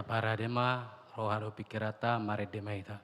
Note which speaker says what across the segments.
Speaker 1: Paradema roharo pikirata maredemaita.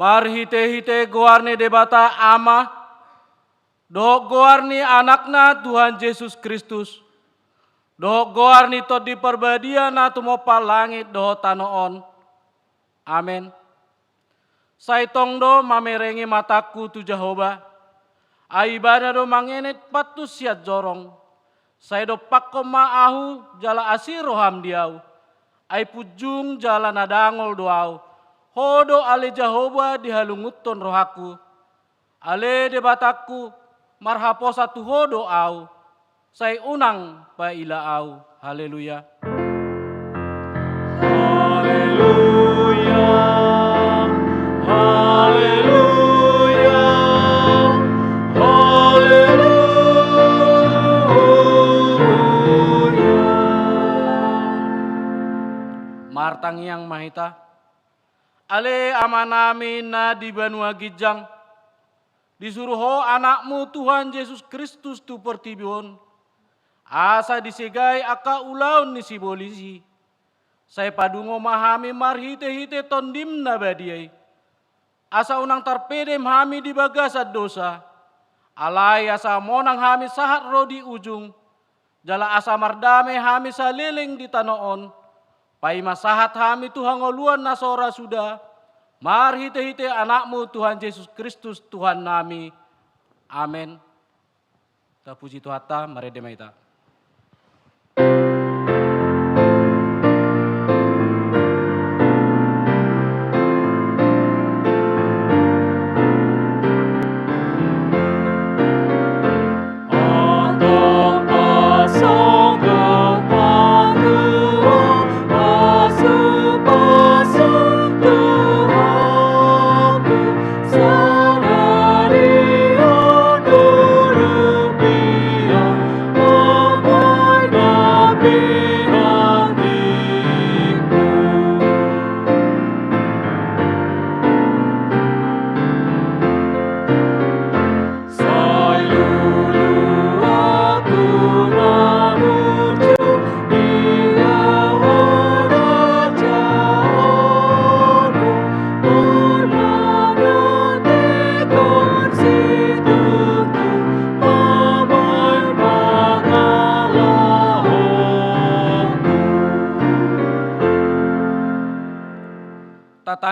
Speaker 2: Marhite-hite goarni debata ama, dohok goarni anakna Tuhan Yesus Kristus, dohok goarni tot di perbadiana tumopa langit doho tanoon. Amin. Saitong do mamerengi mataku tu Jehovah, aibana do mangenet patu siat jorong, saya do pakko maahu jala asiroham diau, ai pujung jala nadangol doau. Hodo ale Jehovah dihalunguton rohaku, ale debataku marhapo satu hodo au, saya unang pa ila au. Haleluya.
Speaker 3: Haleluya, haleluya, haleluya.
Speaker 2: Martang yang mahita. Ale amanami na di Banua Gijang, disuruh ho anakmu Tuhan Yesus Kristus tu pertibihon, asa disegai aka ulaun ni si bolisi, saya padungo mahami marhite-hite tondim na badiai, asa unang tarpedem hami di bagasat dosa, alai asa monang hami sahat ro di ujung, jala asa mardame hami salileng di tanoon, pai masahat hami Tuhan ngoluan nasora sudah, marhite-hite anakmu Tuhan Yesus Kristus Tuhan nami. Amin. Ta puji Tuhata maredemaita.
Speaker 3: Sanario, Dorupia,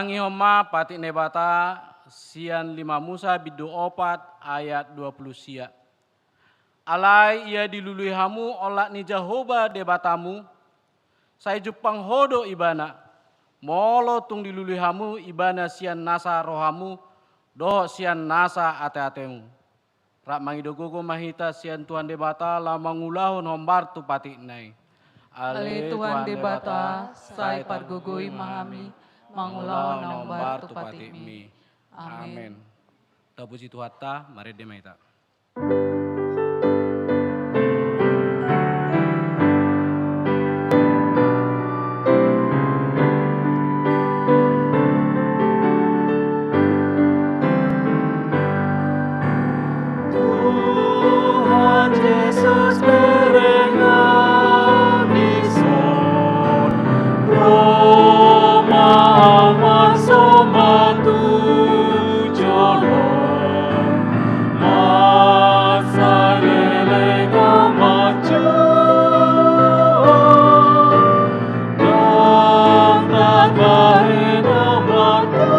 Speaker 2: Tangi homa pati nebata sian 5 Musa bidu 4 ayat 20 sia. Alai ia dilului hamu olak ni Jehovah debatamu. Saya jupang hodo ibana. Molo tung dilului hamu ibana sian nasa rohamu. Doh sian nasa ate-atemu. Rak mangido gogo mahita sian Tuhan debata lamangulahon hombar tu pati nai.
Speaker 4: Ale Tuhan debata, sai pargogoi mahami, mangulawan ang barto patimi. Amen.
Speaker 2: Tapuji Tuhan ta, mari demaita.
Speaker 3: Tuhan Yesus berengani son, Roma aman somatu jolong, masa lelega maju, dan bahena matu.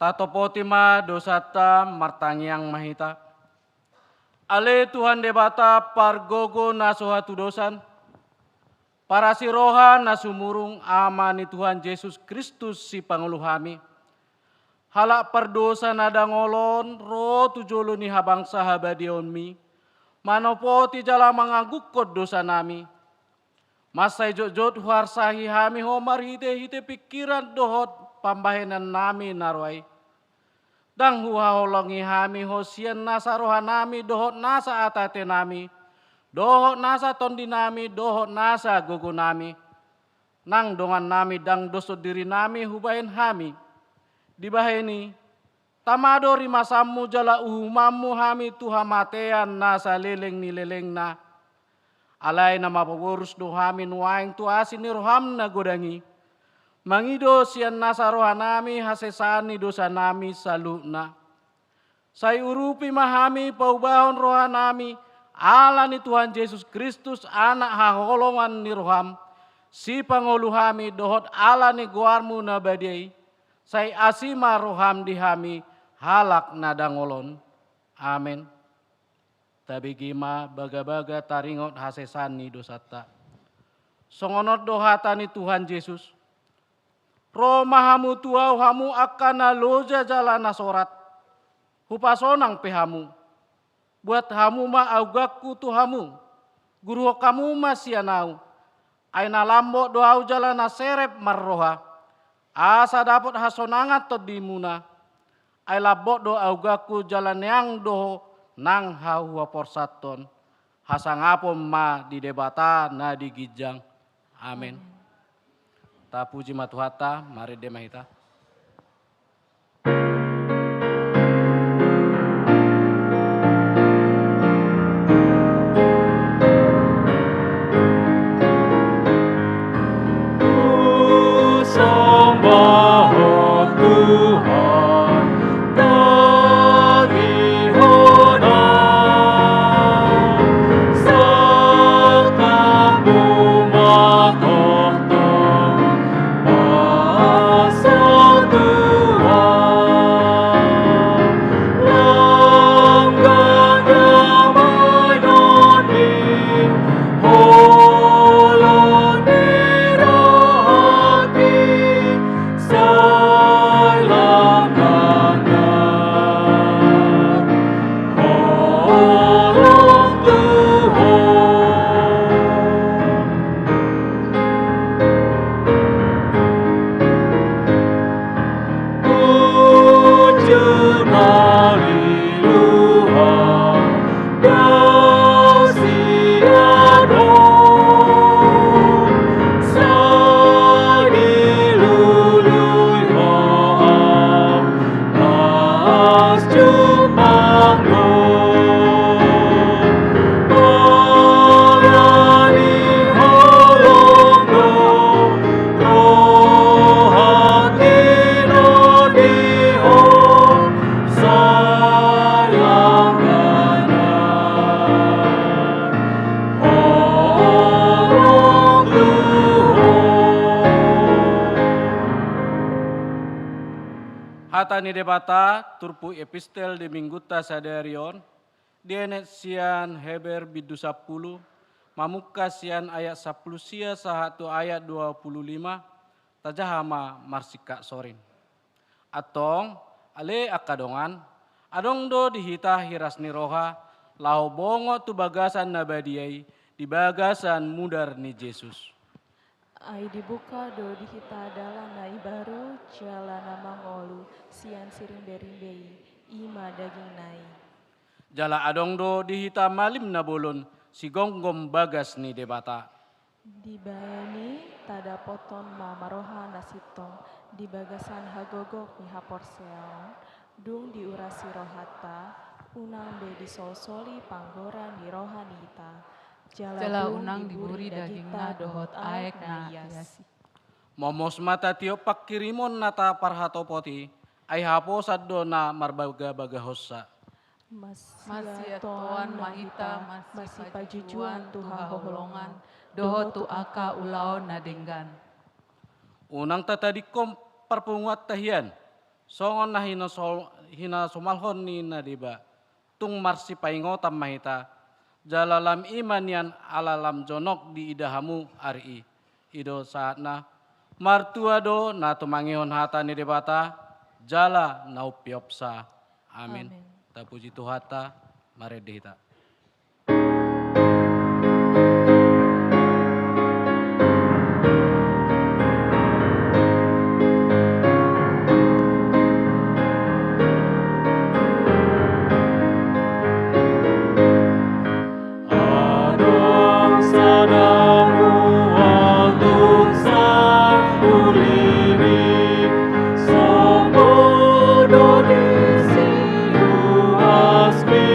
Speaker 2: Tato potima dosata martangiang mahita. Ale Tuhan debata pargogo nasohatu dosan. Para si roha nasumurung amani Tuhan Yesus Kristus si panguluhami. Halak perdosa nada ngolon ro tujolo ni habang sahabadion mi. Manopoti jala mangagukod dosa nami. Masay jot huarsahi hami homar hite pikiran dohot pambahenan nami narway. Dang huhaholongi hami hosian nasa roha nami dohot nasa atate nami. Dohot nasa tondi nami dohot nasa gogo nami. Nang dongan nami dang doso diri nami hubahin hami. Dibaheni tamado rimasammu jala uhumamu hami tuha matean nasa leleng ni leleng na. Alay na mapagurus do hami nuaing tuasi ni roham na godangi. Mangido sian nasa roha nami hasesani dosa nami saluna. Say urupi mahami paubahon roha nami ala ni Tuhan Yesus Kristus anak haholongan ni roham. Si pangulu hami dohot ala ni guarmu na badiai, say asima roham dihami halak nadangolon. Amin. Tabigima baga-baga taringot hasesani dosata. Songonot dohatani Tuhan Yesus. Romahamu tuau hamu akana loja jalana sorat. Hupasonang pehamu. Buat hamu ma augaku tuhamu. Guru kamu masianau. Aina lambo doau jalana serep marroha. Asa dapat hasonangat todimuna. Ai labot do augaku jalan yang do nang hau porsaton. Hasangapom ma di debata na di gijang. Amin. Ta puji matuhata, mari demahita.
Speaker 3: Sembah Tuhan, tagihona, sakamu matohto, pasang Tuhan, langgang damai noni, holon dirahaki, say langgang holong Tuhan. Puji haleluya, dasiado, sadilului hoam, nas jumang lo, olani holong lo, rohaki no diho, sayang ganan, holong Tuhan.
Speaker 2: Hatani debata turpu epistel de mingguta sadarion. Dienet sian Heber bidu 10. Mamuka sian ayat 10 sia sahatu ayat 25. Tajahama marsika sorin. Atong ale akadongan. Adong do dihita hiras ni roha. Lau bongo tu bagasan nabadiai. Di bagasan mudar ni Yesus.
Speaker 5: Ai dibuka do dihita adalah nai baru jalana mangolu sian siring berimbei ima daging nai.
Speaker 2: Jala adong do dihita malim na bolon. Si gonggom bagas ni debata.
Speaker 5: Dibayani tada poton ma maroha nasitong di bagasan hagogok ni haporseon dung diurasi rohata unang be disosoli panggoran di rohanita.
Speaker 4: Jala unang diburi dagingna dohot aek na iasi.
Speaker 2: Momos mata tio pakirimon nata parhatopoti. Ai hapo saddo na marbaga-baga hossa.
Speaker 4: Masih tuan mahita masih pajujuan tuha hoholongan dohot tu aka ulao nadenggan.
Speaker 2: Unang tatadikom perpunguat tahian. Songon na hina somalhon ni nadiba. Tung marsi paingotam mahita. Jalalam iman yan alalam jonok di idahamu ari. Ido saat na martua do na tumangihon hata ni debata. Jala naupiopsa. Amin. Ta puji Tuhata, mari dihita.
Speaker 3: Adong sadamu alung sakulini, somodo disiu asmi.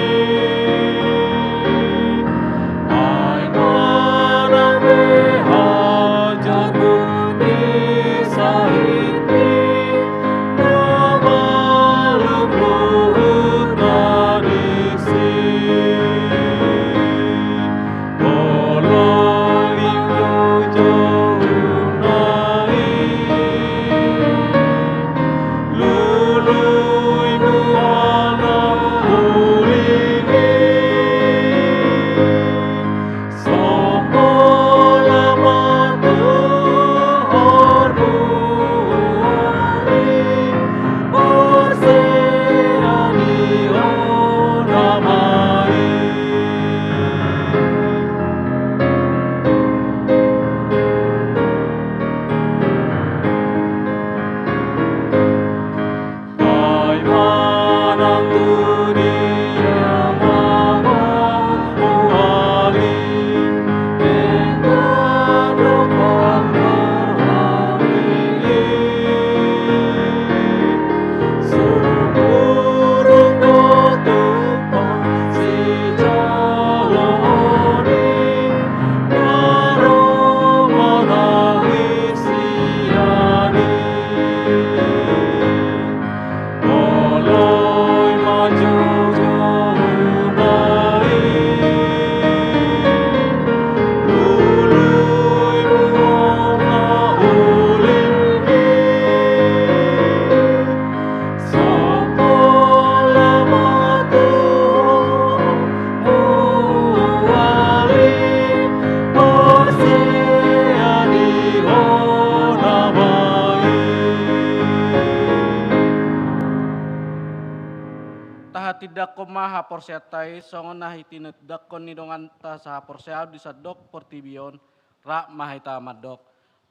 Speaker 2: tahati dakko maha porseatai songon nahi tinut dakko ni donganta saha porseau di sadok portibion rak mahita madok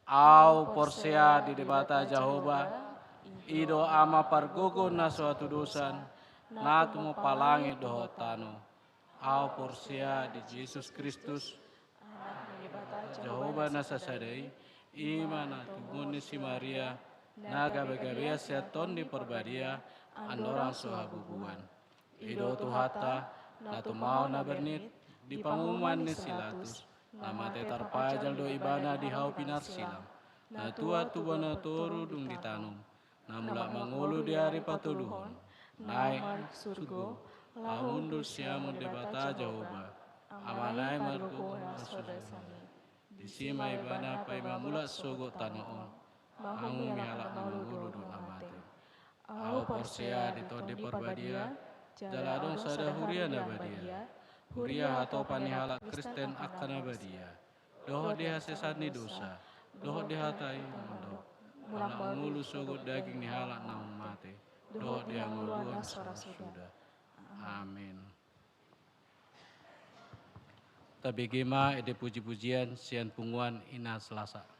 Speaker 2: au porsea di debata Jehovah ido ama pargogo na suatu dosan na tumo palangi dohotano au porsea di Yesus Kristus Jehovah na sasadai imana tuguni si Maria na gabe-gabea seaton di perbadia andorang sohabubuan ido tuhata na tumau na bernit di pangumuman ni silatus na mate tarpajal do ibana di hau pinar silam na tua tubana toru dung ditanum na mulak mangulu di hari patuluhon naik surgo lamundur siamun debata Jehovah amanai margo sodasani di sima ibana pai mamulak sogo tanoon angu mihalak mangulu do amate au porsea di tode perbadia jaladong sada huria nabadia huria atau panihalak Kristen akan nabadia doho dia sesani dosa doho dia hatai mondok mulak mangulu sogo daging nihalak naum mate doho dia nguluan sudah amin. Tabegema ede puji-pujian sian punguan ina Selasa.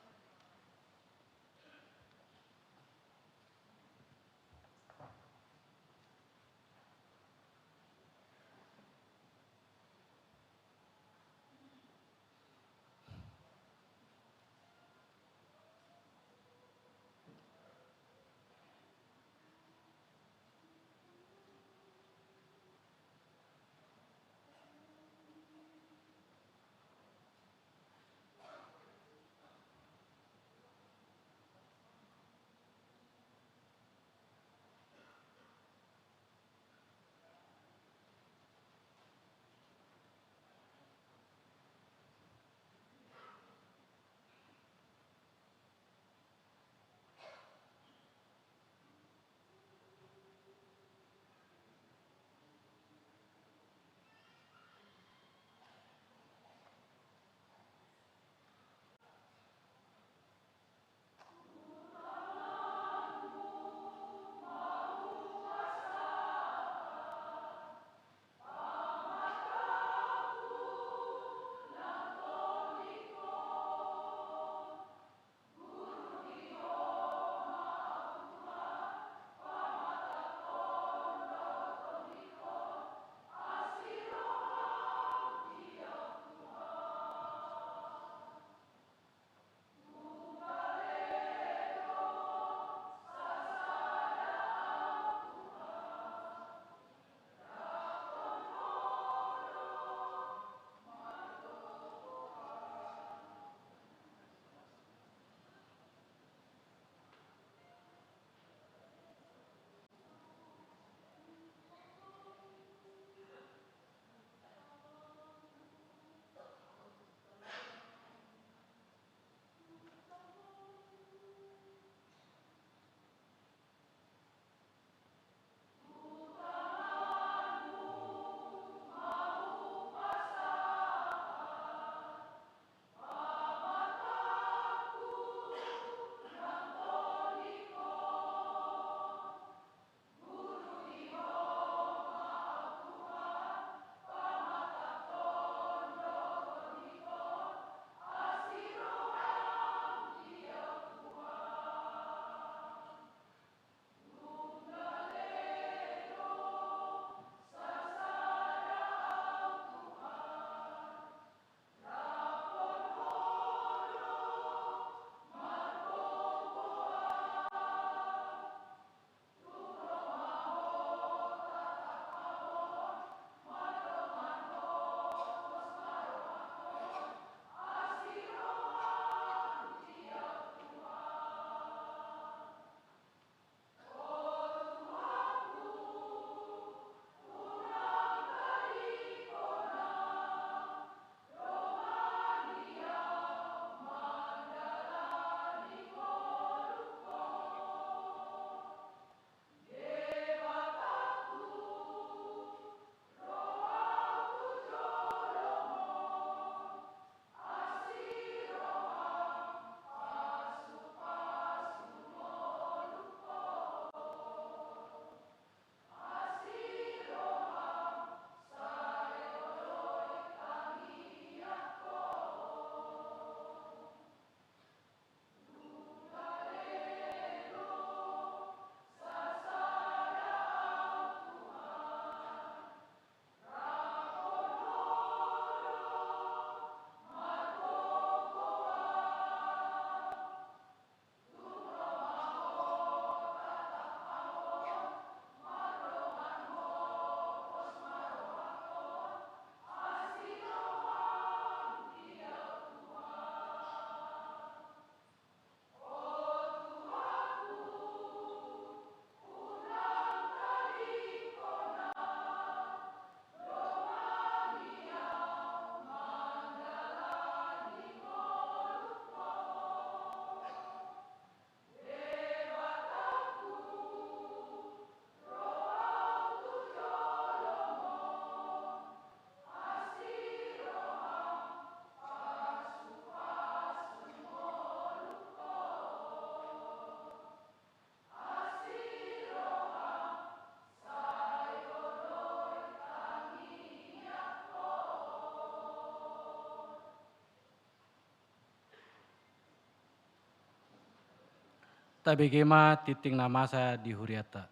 Speaker 1: Tabe kema titing nama saya di Huriata.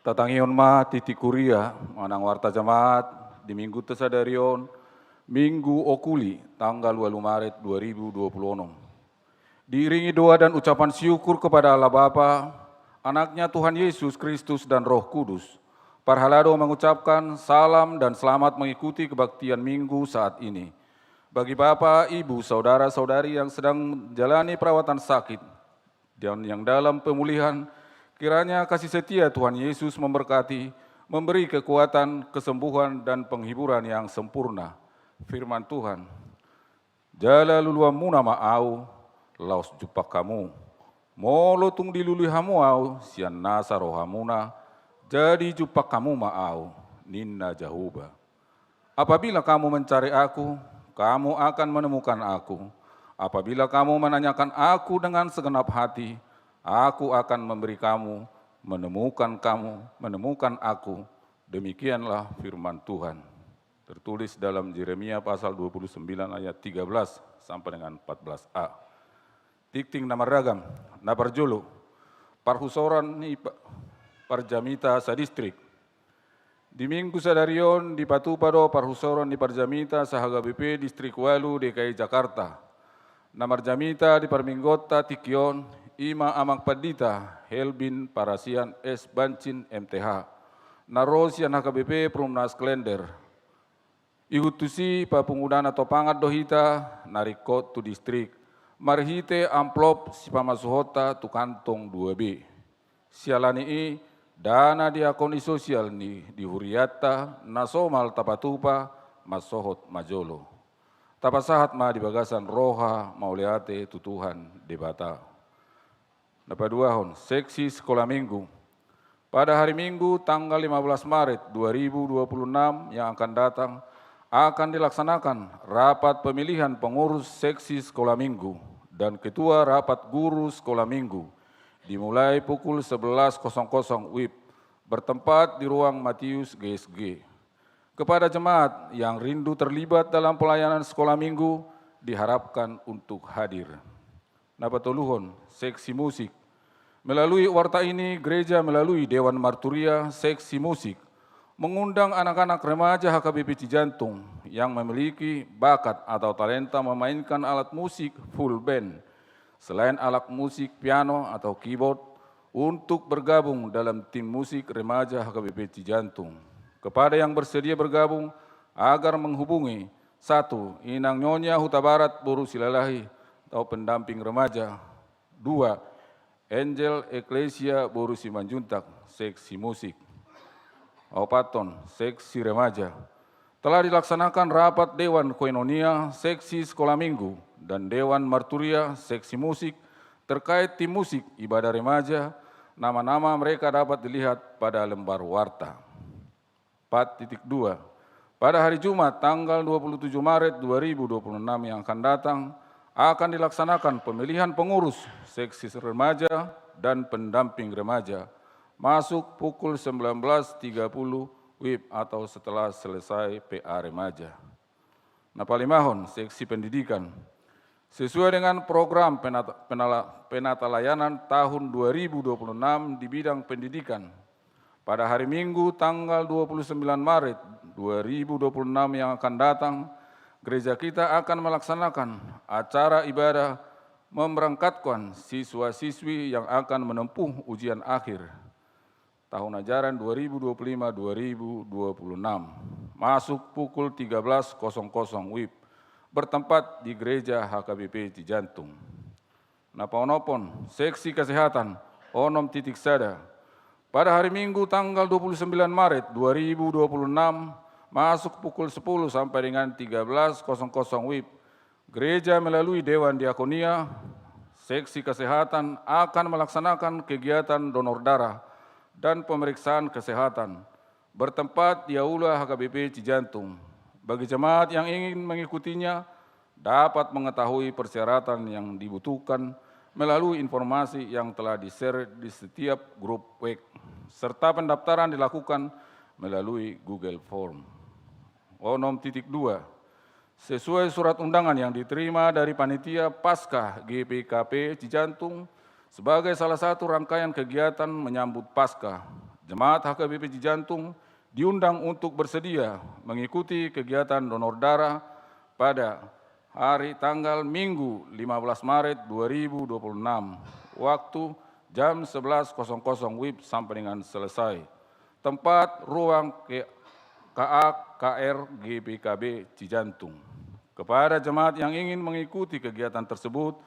Speaker 6: Tatangion ma titik kuria, manang warta jamaat di minggu tesadarion, minggu okuli tanggal 2 Maret 2026. Diiringi doa dan ucapan syukur kepada Allah Bapa, anaknya Tuhan Yesus Kristus dan Roh Kudus. Parhalado mengucapkan salam dan selamat mengikuti kebaktian minggu saat ini. Bagi Bapak, Ibu, Saudara-saudari yang sedang menjalani perawatan sakit dan yang dalam pemulihan, kiranya kasih setia Tuhan Yesus memberkati, memberi kekuatan, kesembuhan, dan penghiburan yang sempurna. Firman Tuhan, jala luluamu nama au, laos jupak kamu, molo tung dilului hamu au, sian nasa rohamuna, jadi jupak kamu ma'au, ninna jahuba. Apabila kamu mencari aku, kamu akan menemukan aku. Apabila kamu menanyakan aku dengan segenap hati, aku akan memberi kamu, menemukan aku. Demikianlah firman Tuhan. Tertulis dalam Yeremia pasal 29 ayat 13 sampai dengan 14a. Tikting nama ragam, naparjulu, parhusoran ni parjamita sa distrik. Di minggu sadarion di Patupado parhusoran di Parjamita sa HGBP Distrik Walu DKI Jakarta. Namarjamita di Parminggota Tikyon, Ima Amang Padita, Helbin Parasian S. Bancin MTH, Narosian HKBP Prumnas Klender, Ihutusi Papungudana Topangat Dohita, Narikot tu Distrik, Marhite Amplop Sipamasuhota tu Kantong 2B, Sialani dana diakoni sosial di Huriata, Nasomal Tapatupa, Masohot Majolo. Tapasahat ma di bagasan roha mauleate tutuhan debata. Napaduahon, seksi sekolah minggu. Pada hari Minggu tanggal 15 Maret 2026 yang akan datang, akan dilaksanakan rapat pemilihan pengurus seksi sekolah minggu dan ketua rapat guru sekolah minggu, dimulai pukul 11.00 WIB, bertempat di ruang Matius GSG. Kepada jemaat yang rindu terlibat dalam pelayanan sekolah minggu, diharapkan untuk hadir. Napatuluhon, seksi musik. Melalui warta ini, gereja melalui Dewan Marturia Seksi Musik, mengundang anak-anak remaja HKBP Cijantung yang memiliki bakat atau talenta memainkan alat musik full band, selain alat musik piano atau keyboard, untuk bergabung dalam tim musik remaja HKBP Cijantung. Kepada yang bersedia bergabung, agar menghubungi 1. Inang Nyonya Huta Barat Boru Silalahi atau pendamping remaja. 2. Angel Eklesia Boru Simanjuntak, seksi musik. Opaton, seksi remaja. Telah dilaksanakan rapat Dewan Koinonia, seksi sekolah minggu, dan Dewan Marturia, seksi musik, terkait tim musik ibadah remaja. Nama-nama mereka dapat dilihat pada lembar warta. 4.2. Pada hari Jumat tanggal 27 Maret 2026 yang akan datang, akan dilaksanakan pemilihan pengurus seksi remaja dan pendamping remaja, masuk pukul 19.30 WIB atau setelah selesai PA remaja. Napalimahon, seksi pendidikan. Sesuai dengan program penata layanan tahun 2026 di bidang pendidikan, pada hari Minggu tanggal 29 Maret 2026 yang akan datang, gereja kita akan melaksanakan acara ibadah memberangkatkan siswa-siswi yang akan menempuh ujian akhir tahun ajaran 2025-2026, masuk pukul 13.00 WIB, bertempat di gereja HKBP Cijantung. Napaonopon, seksi kesehatan, onom titik sada. Pada hari Minggu tanggal 29 Maret 2026, masuk pukul 10 sampai dengan 13.00 WIB, gereja melalui Dewan Diakonia, seksi kesehatan akan melaksanakan kegiatan donor darah dan pemeriksaan kesehatan, bertempat di Aula HKBP Cijantung. Bagi jemaat yang ingin mengikutinya, dapat mengetahui persyaratan yang dibutuhkan melalui informasi yang telah di-share di setiap grup WhatsApp, serta pendaftaran dilakukan melalui Google Form. O6.2, sesuai surat undangan yang diterima dari Panitia Paskah GPKP Cijantung sebagai salah satu rangkaian kegiatan menyambut Paskah, Jemaat HKBP Cijantung diundang untuk bersedia mengikuti kegiatan donor darah pada hari tanggal Minggu 15 Maret 2026, waktu jam 11.00 WIB sampai dengan selesai. Tempat ruang KAKR GPKB Cijantung. Kepada jemaat yang ingin mengikuti kegiatan tersebut,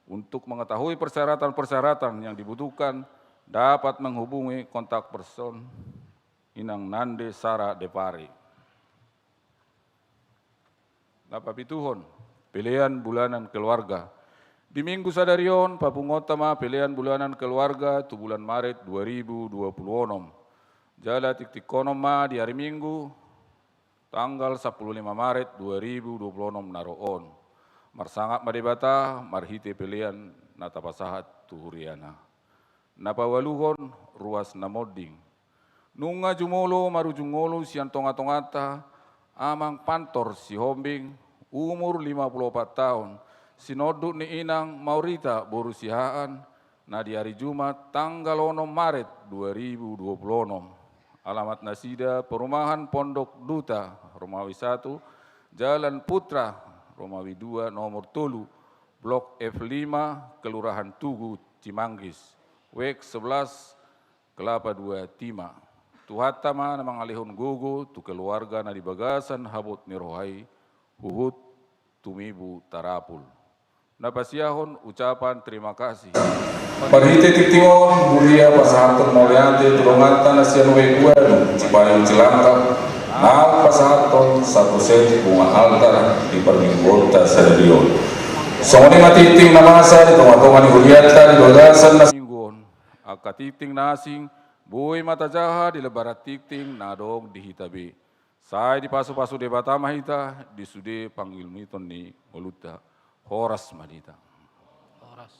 Speaker 6: untuk mengetahui persyaratan-persyaratan yang dibutuhkan, dapat menghubungi kontak person Inang Nande Sara Depari. Napapituhon, pilihan bulanan keluarga. Di Minggu Sadarion, Papungotama pilihan bulanan keluarga tu bulan Maret 2026. Jala tiktikonoma di hari Minggu, tanggal 15 Maret 2026 naroon. Marsangat madebata, marhite pilihan natapasahat tuhuriana. Napawaluhon, ruas namoding. Nunga jumolo marujungolo siang tonga-tongata, amang pantor si Hombing, umur 54 tahun, sinoduk ni inang Maurita borusihaan, na di hari Jumat tanggal 6 Maret 2026. Alamat Nasida, Perumahan Pondok Duta, Romawi 1, Jalan Putra, Romawi 2, nomor Tolu, Blok F5, Kelurahan Tugu, Cimanggis, WEK 11, Kelapa 2, Tima. Tuhatama namang alihon gugu, tu keluarga na di bagasan habot ni rohai, huhut tumibu tarapul. Napasiyahon ucapan terima kasih. Parhite titingon, bulia pasahaton mauliante, tulongatan nasian wekuan, cipayong cilangka, na pasahaton satu senti bunga altar di perminggota sadarion. Songoni matiting namasa di tonga-tonga ni huliata di bagasan nasinggon, akatiting nasing, buhay mata jaha di lebarat tikting nadong di hitabi. Saya di pasu-pasu debata mahita di sude panggil miton ni moluta horas madita.
Speaker 1: Horas.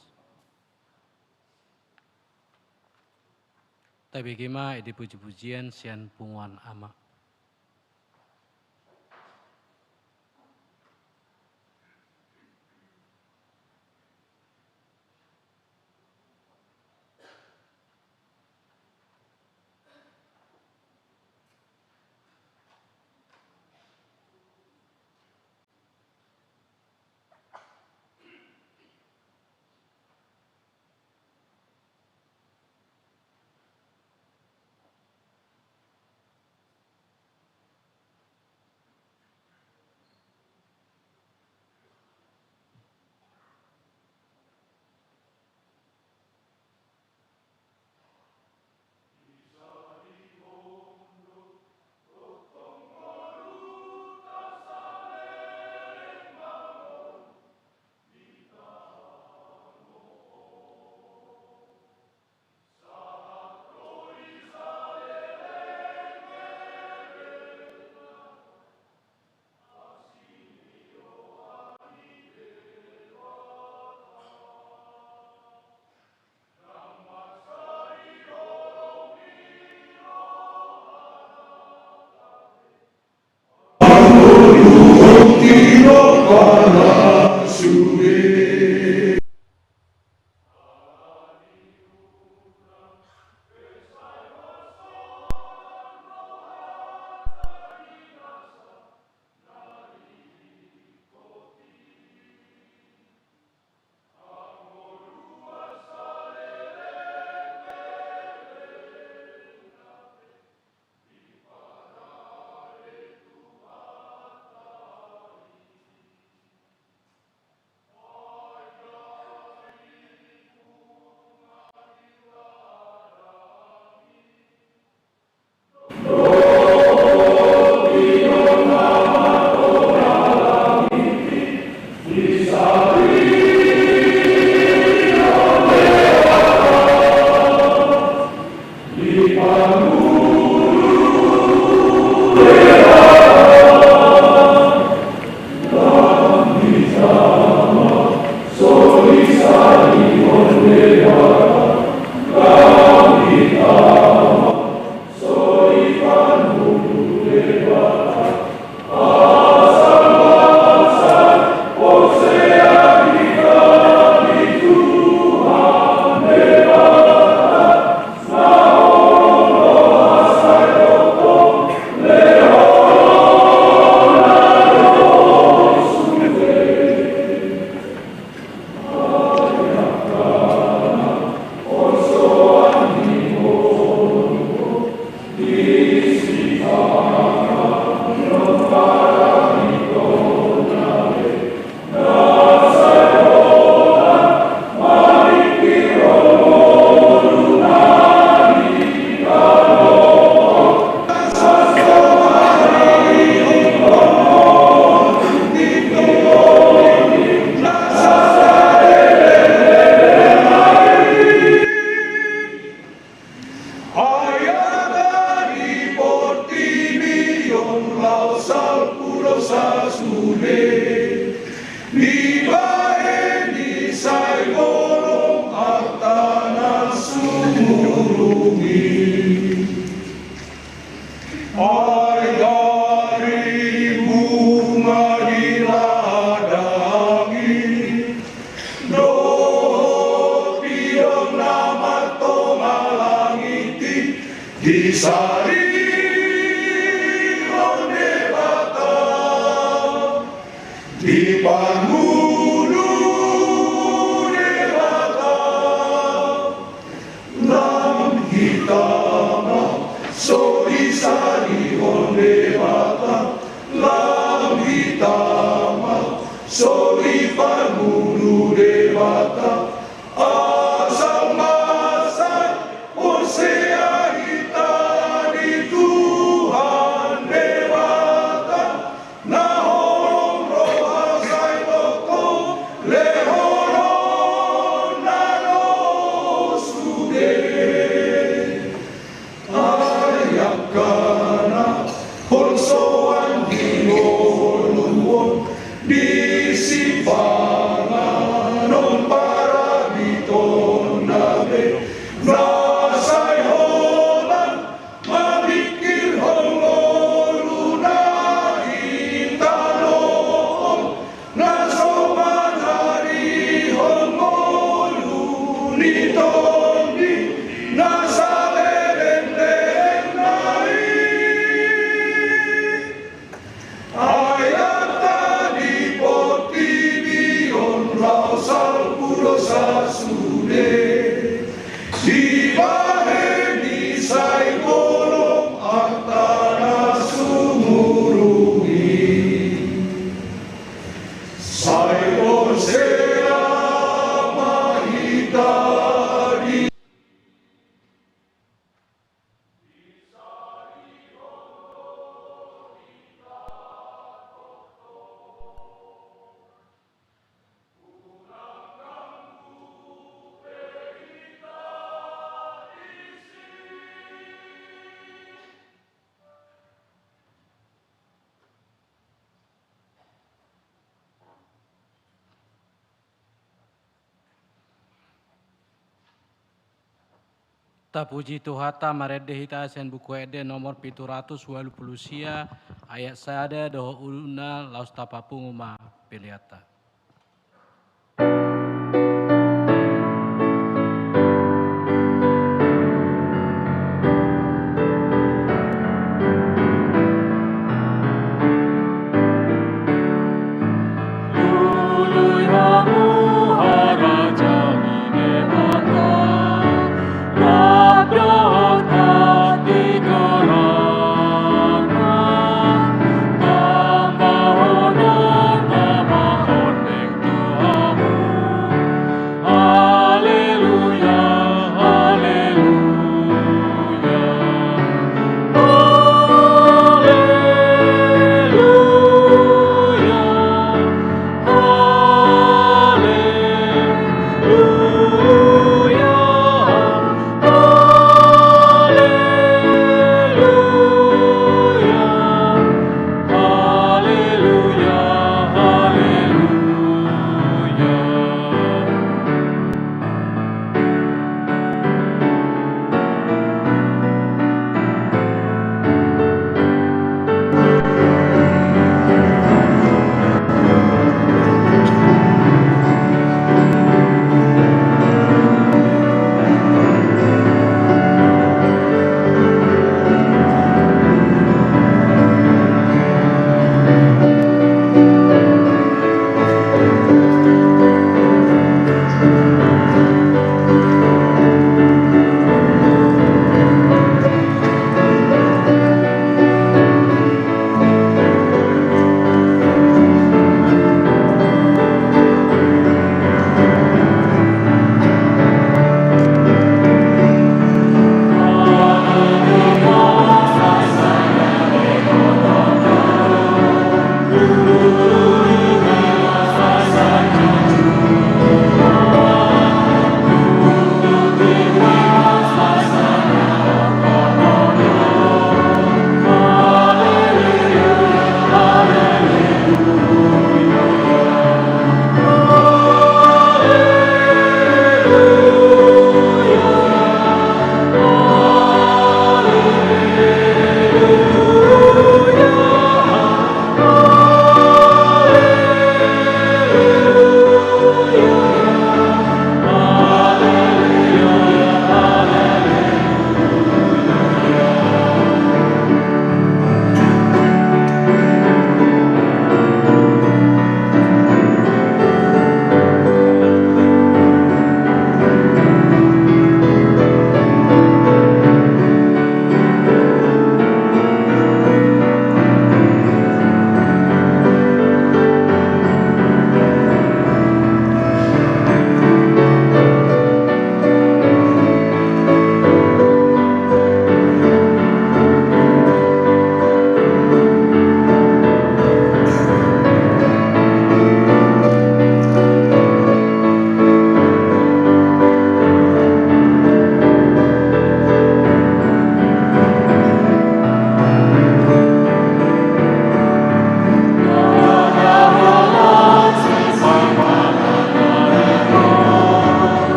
Speaker 1: Tapi gima di puji-pujian sian punguan ama.
Speaker 7: sasune dibaeni sai golong hartana sumurungi ai dari bunga di ladangi doh piong nama tomalangiti di sari onde bata di pangudu debata lam hitama sori sari onde bata lam hitama sori pangudu debata asal masai osea hitani Tuhan debata nahorong roha sai toko lehoron nano sude ayakana honsoan dinoluwon disipanganon para biton nabe nasay holan mamikir hongolu na itanoon nasoman hari hongolu nitondi nasa lerendeng nai ayata di potibion lausal puro sasune di baheni sai golong antara sumurungi sai osea mahita di
Speaker 2: Tapuji Tuhata marede hita sen buku ede nomor 780 ayat sada doho uluna laus tapapunguma piliata.
Speaker 3: Lului hamu haraja mine mata Rabdot hati korana Tambah honor nama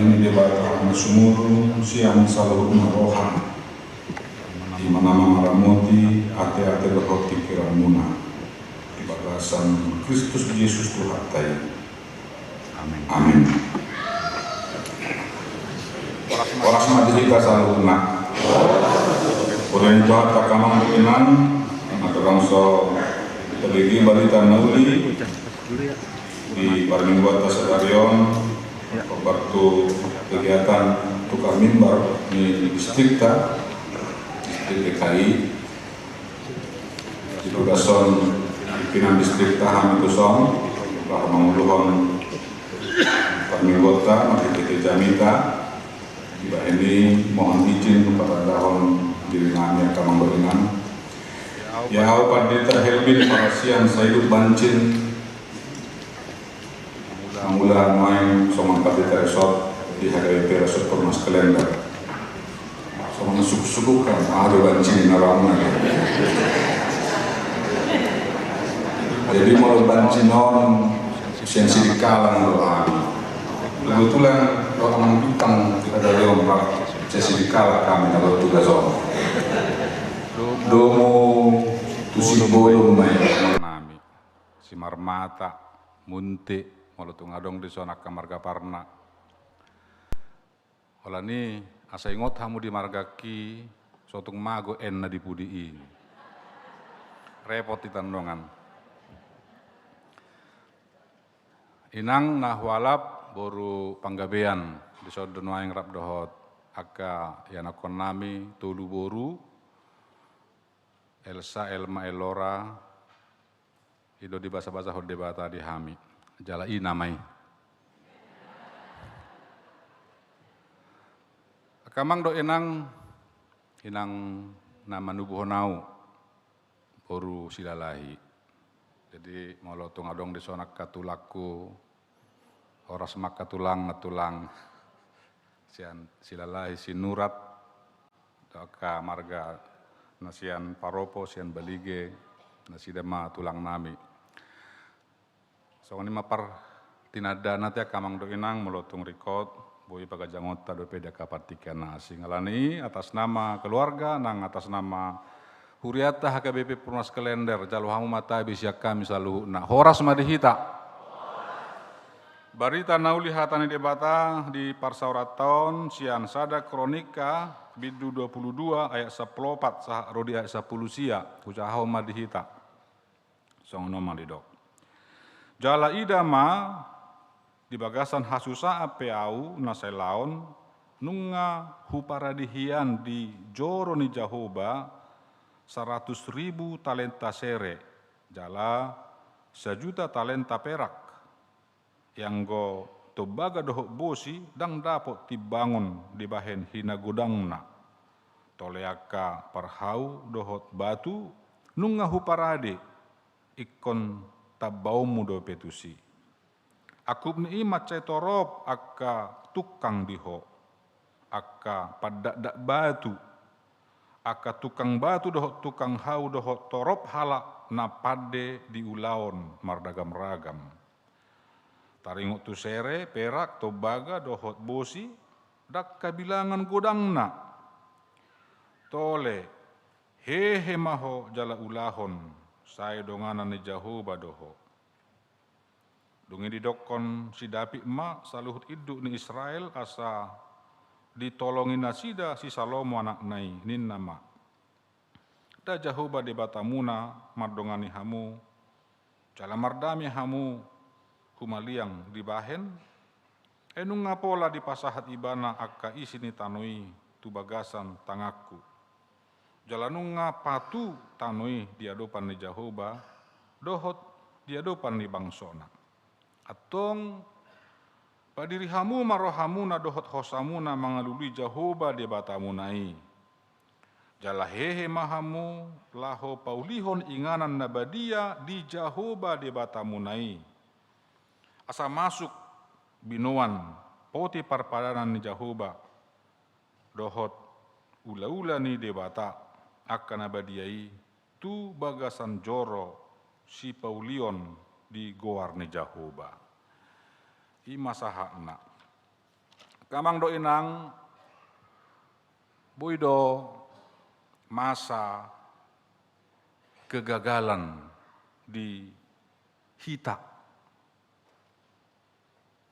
Speaker 8: ini debata sumuru siang saluhut marohan di mana maramuti ate-ate dohot pikiran muna di bagasan Kristus Yesus Tuhan tai. Amin. Amin. Oras madhika saluhuna. Orang Tuhan takamang bukinan ada rangso terligi balita nauli di Parmingguat Tasadarion waktu kegiatan tukar mimbar di distrik DKI di Tugason pimpinan distrik Taham Kusong telah menguluhkan Parminggota Makiti Jamita tiba ini mohon izin kepada dahon diringan yang kamang beringan ya Pandita Helbin Parasian Saidut Bancin mula main somang Pandita Resort di HDP Resort Permas Kelender somang suku-suku kan ada Bancin naramna jadi mau Bancin non sensi dikalang doang kebetulan orang bintang kita dari ombak sensi dikalang kami kalau tugas om domo tusiboyo
Speaker 6: nami simar mata munte molotung adong di zona kamarga parna olani asa ingot hamu di margaki sotung mago enna di pudi repot ditandongan inang nahwalap boru panggabean di sodon waing rap dohot aka yanakon nami tulu boru Elsa Elma Elora ido di basa-basa hod debata di hami jalai namai kamang do inang nama nubuhonau boru silalahi jadi molotung adong di sonak katulaku oras maka tulang natulang sian silalahi sinurat doka marga nasian paropo sian balige nasidema tulang nami so ini mapar tinada nanti kamang do inang molotung rikot boi pagajangota do peda kapartikan nasi ngalani atas nama keluarga nang atas nama Huriata HKBP Permas Kelender jalo hamu mata bisya kami selalu na horas madihita barita nauli hatani debata di Parsaurataon sian sada kronika bidu 22 ayat 14 sah rodi ayat 10 sia ucahaw madihita song noma didok jala idama di bagasan hasusa apeau naselaon nunga huparadihian di joro ni Jahoba 100.000 talenta sere jala 1 juta talenta perak yang go tobaga dohok bosi dang dapot tibangun di bahen hina gudangna toleaka parhau dohot batu nunga huparade ikon tabaumu do petusi akub ni imat cetorop akka tukang diho akka padak batu aka tukang batu dohot tukang hau dohot torop halak na pade di ulaon mardagam ragam taringut tu sere perak tobaga dohot bosi dak kabilangan godangna tole hehe maho jala ulahon saya donganan ni Jahoba doho dungi didokon si dapi emak saluhut iduk ni Israel asa ditolongin nasida si Salomo anak nai nin nama da Jahoba di batamuna mardongani hamu jala mardami hamu humaliang di bahen enung ngapola di pasahat ibana akka isini tanoi tu bagasan tangaku jala nunga patu tanoi di adopan ni Jahoba dohot di adopan ni bangsona atong padiri hamu marohamuna dohot hosamuna mangalului Jahoba di batamunai jala hehe mahamu laho paulihon inganan nabadia di Jahoba di batamunai asa masuk binoan poti parpadanan ni Jahoba dohot ula-ula ni debata akan abadiai tu bagasan joro si paulion di goar ni Jahoba ima sahakna
Speaker 8: Kamang do inang buido masa kegagalan di hita,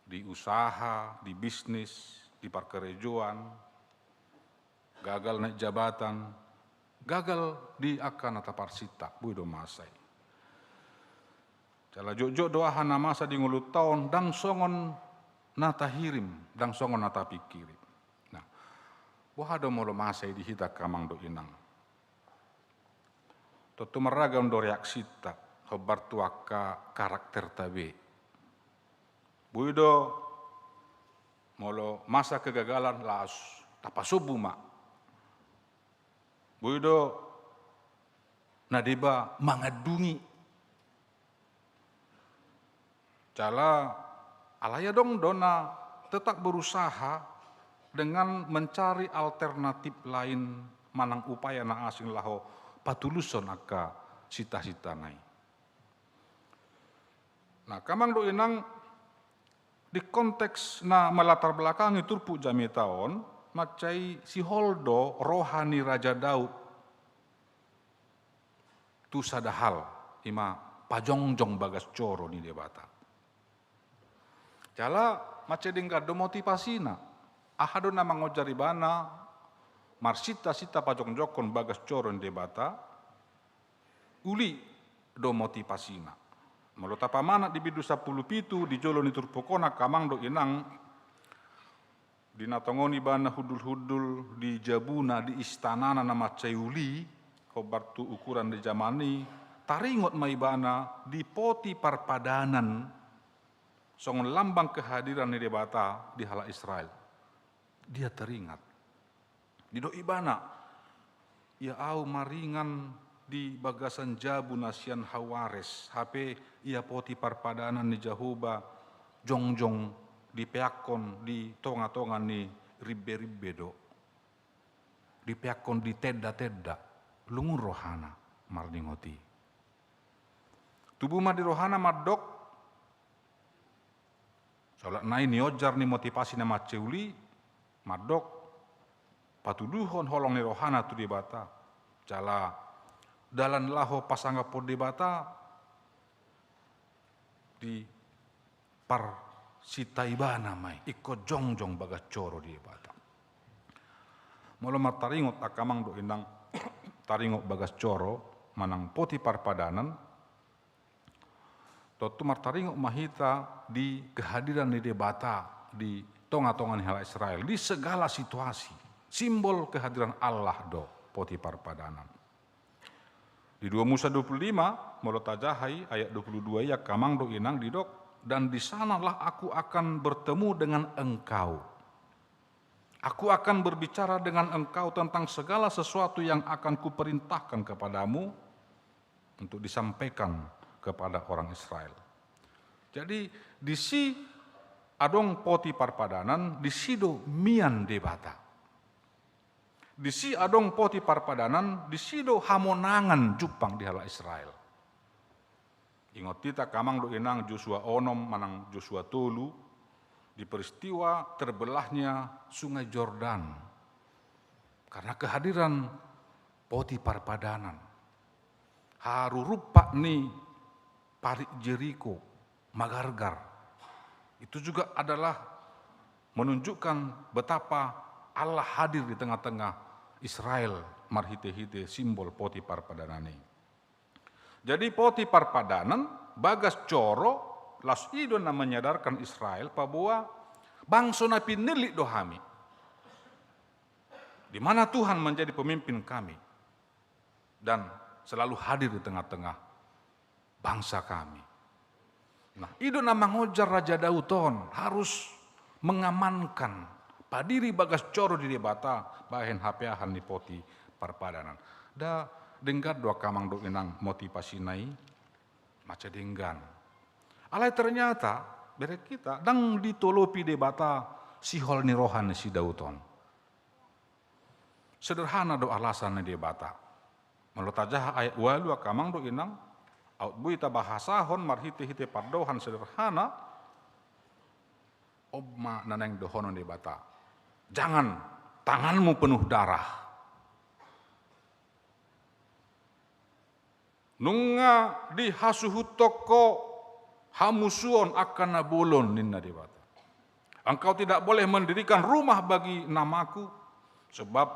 Speaker 8: di usaha, di bisnis, di parkerejoan, gagal naik jabatan, gagal di akan atau parsita, buido masai. Cala jojo doa hana masa di ngulut tahun, dang songon nata hirim, dang songon nata pikirim. Nah, wahado molo masai di hita kamang do inang. Toto meragam do reaksi tak, hobar tuaka karakter tabe. Buido molo masa kegagalan las tapasubu mak. Buido nadiba mangadungi. Cala alaya dong dona tetap berusaha dengan mencari alternatif lain manang upaya na asing laho patuluson aka sita-sita nai. Nah, kamang do inang di konteks na melatar belakangi turpu jami taon macai si holdo rohani Raja Daud tu sadahal ima pajongjong bagas coro ni debata. Cala macai dingkado motivasina ahado na mangojari bana marsita sita pajongjokon bagas coro ni debata uli do motivasina. Melota pamana di bidu 10 pitu di jolo ni turpokona kamang do inang di natongoni bana hudul-hudul di jabuna di istanana nama cayuli kobartu ukuran di zamani taringot mai bana di poti parpadanan songon lambang kehadiran ni debata di hala Israel. Dia teringat di do ibana ia au maringan di bagasan jabu nasian hawares HP ia poti parpadanan ni Jahuba jongjong di peakon di tonga-tonga ni ribbe-ribbe do di peakon di tedda-tedda lungun rohana marningoti tubuh ma di rohana madok soalnya nai ni ojar ni motivasi nama ceuli madok patuduhon holong ni rohana tu di bata jala dalan laho pasangga po debata di par sitaibana mai iko jongjong bagas coro di debata. Molo taringot akamang do indang taringot bagas coro manang poti parpadanan totu martaringot mahita di kehadiran di debata di tonga-tongan hala Israel di segala situasi simbol kehadiran Allah do poti parpadanan. Di 2 Musa 25, molo tajahai ayat 22 ya kamang do inang didok dan di sanalah aku akan bertemu dengan engkau. Aku akan berbicara dengan engkau tentang segala sesuatu yang akan kuperintahkan kepadamu untuk disampaikan kepada orang Israel. Jadi di si adong poti parpadanan, di sido mian debata. Di si adong poti parpadanan, di sido hamonangan jupang di hala Israel. Ingot kita kamang do inang Joshua onom manang Joshua tolu di peristiwa terbelahnya sungai Jordan karena kehadiran poti parpadanan. Haru rupa ni parik Jeriko, Magargar. Itu juga adalah menunjukkan betapa Allah hadir di tengah-tengah Israel marhite-hite simbol poti parpadanani. Jadi poti parpadanan bagas coro las idon na menyadarkan Israel bahwa bangsa na pinilik dohami. Di mana Tuhan menjadi pemimpin kami dan selalu hadir di tengah-tengah bangsa kami. Nah, idon na mangojar Raja Dauton harus mengamankan padiri bagas coro di debata bahen hapeahan ni poti parpadanan. Da denggat dua kamang do inang motivasi nai maca denggan. Alai ternyata bere kita dang ditolopi debata sihol ni rohan si Dauton. Sederhana do alasan ni debata. Melotajah ayat walu kamang do inang aut buita bahasahon marhite-hite pardohan sederhana Oma naneng dohono di bata. Jangan tanganmu penuh darah. Nunga di hasuhu toko hamusuon akan nabulon ninna di bata. Engkau tidak boleh mendirikan rumah bagi namaku sebab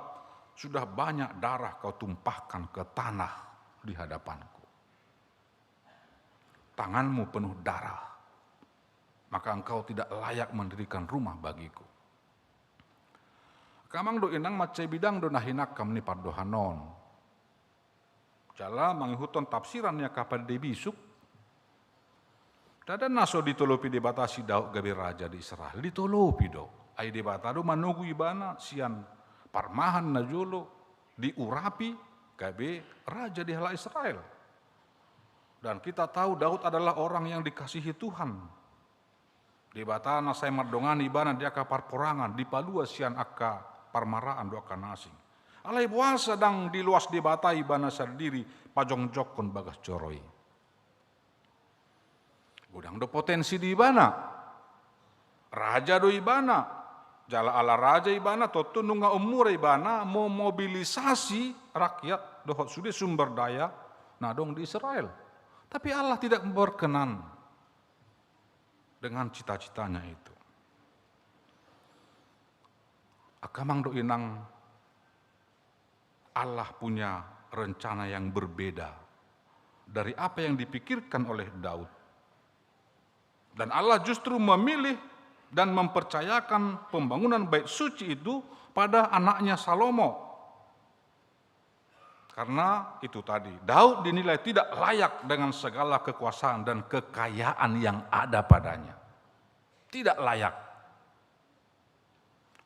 Speaker 8: sudah banyak darah kau tumpahkan ke tanah di hadapanku. Tanganmu penuh darah, maka engkau tidak layak mendirikan rumah bagiku. Kamang do inang macai bidang do nahinak kam ni pardohanon. Jala mangihuton tafsirannya kapal de bisuk. Dada naso ditolopi dibatasi dauk gabi raja di Israel. Ditolopi do. Ai dibatado manugu ibana sian parmahan na jolo diurapi gabi raja di hala Israel. Dan kita tahu Daud adalah orang yang dikasihi Tuhan. Di batana saya mardongani ibana dia kapar porangan di palua sian akka parmaraan do akan asing. Alai puasa dang di luas di bata ibana sendiri pajong jokon bagas coroi. Gudang do potensi di ibana. Raja do ibana. Jala ala raja ibana totu nunga umur ibana memobilisasi rakyat dohot sudah sumber daya nadong di Israel. Tapi Allah tidak berkenan dengan cita-citanya itu. Akamang do inang Allah punya rencana yang berbeda dari apa yang dipikirkan oleh Daud. Dan Allah justru memilih dan mempercayakan pembangunan bait suci itu pada anaknya Salomo. Karena itu tadi, Daud dinilai tidak layak dengan segala kekuasaan dan kekayaan yang ada padanya. Tidak layak.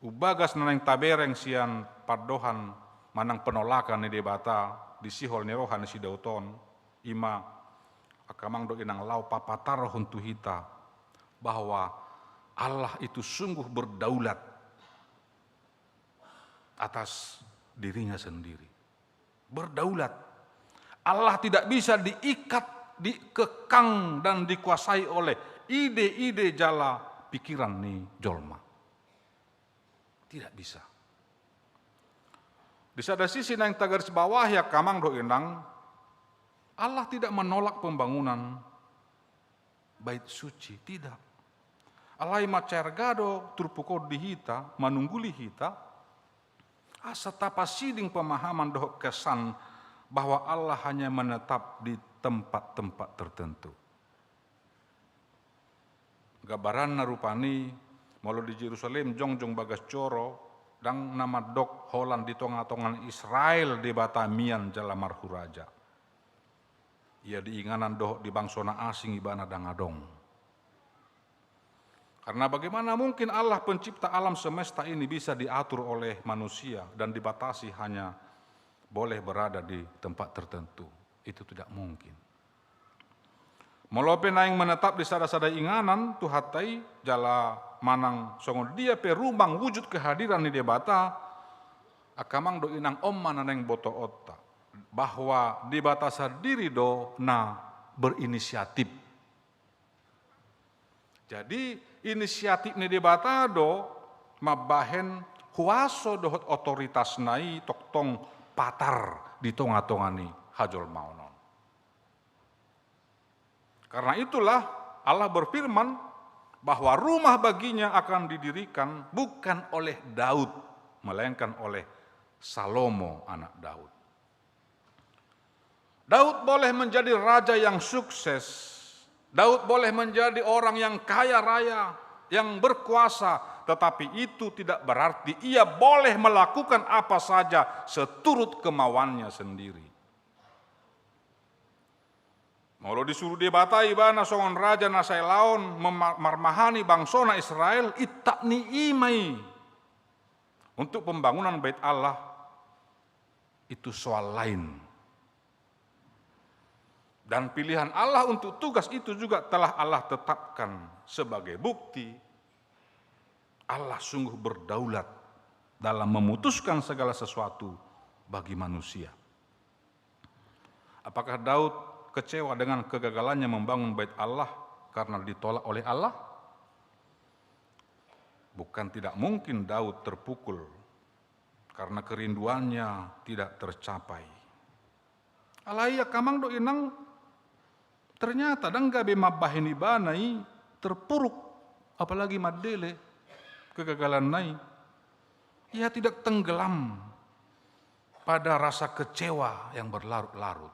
Speaker 8: Ubagas naneng tabereng sian pardohan manang penolakan ni debata di sihol nerohan si dauton ima akamang do inang lau papatar huntu hita bahwa Allah itu sungguh berdaulat atas dirinya sendiri. Berdaulat. Allah tidak bisa diikat, dikekang dan dikuasai oleh ide-ide jala pikiran ni jolma. Tidak bisa. Di sada sisi yang tagaris bawah ya kamang do inang, Allah tidak menolak pembangunan bait suci, tidak. Allah macergado turpuko dihita, manungguli hita, asa tapasiding pemahaman doh kesan bahwa Allah hanya menetap di tempat-tempat tertentu. Gabaran narupani malu di Yerusalem jongjong bagas coro dang nama dok Holland di tonga-tongan Israel di Batamian jala marhuraja. Ia diinganan doh di bangsona asing ibana dangadong. Karena bagaimana mungkin Allah pencipta alam semesta ini bisa diatur oleh manusia dan dibatasi hanya boleh berada di tempat tertentu. Itu tidak mungkin. Molope naing menetap di sada-sada inganan tuhatai jala manang songon dia pe rumang wujud kehadiran di debata akamang do inang omma naneng boto otta bahwa di batasa diri do na berinisiatif. Jadi inisiatif ni debata do mabahen huaso dohot otoritas nai toktong patar di tonga-tongani hajol maunon. Karena itulah Allah berfirman bahwa rumah baginya akan didirikan bukan oleh Daud, melainkan oleh Salomo anak Daud. Daud boleh menjadi raja yang sukses. Daud boleh menjadi orang yang kaya raya, yang berkuasa, tetapi itu tidak berarti ia boleh melakukan apa saja seturut kemauannya sendiri. Mau disuruh debatai bana songon raja nasai laon memarmahani bangsona Israel itak ni imai untuk pembangunan bait Allah itu soal lain. Dan pilihan Allah untuk tugas itu juga telah Allah tetapkan sebagai bukti Allah sungguh berdaulat dalam memutuskan segala sesuatu bagi manusia. Apakah Daud kecewa dengan kegagalannya membangun bait Allah karena ditolak oleh Allah? Bukan tidak mungkin Daud terpukul karena kerinduannya tidak tercapai. Alaya kamang do inang ternyata dan gabe mabahini banai terpuruk, apalagi madele kegagalan nai. Ia tidak tenggelam pada rasa kecewa yang berlarut-larut.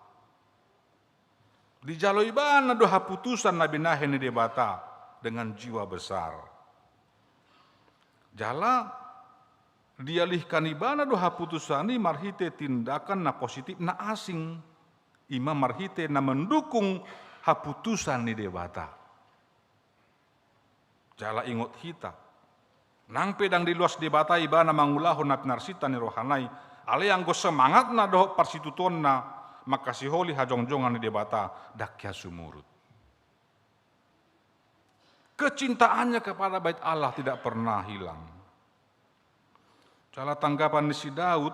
Speaker 8: Di jaloi bana doha putusan Nabi Naheni debata dengan jiwa besar. Jala dialihkan ibana doha putusani marhite tindakan na positif na asing. Ima marhite na mendukung haputusan ni debata. Jala ingot hita. Nang pedang di luas debata ibana mangulahon na pinarsita ni rohanai. Ale yang go semangat na doho parsituton na makasih holi hajongjongan ni debata dakya sumurut. Kecintaannya kepada bait Allah tidak pernah hilang. Salah tanggapan si Daud,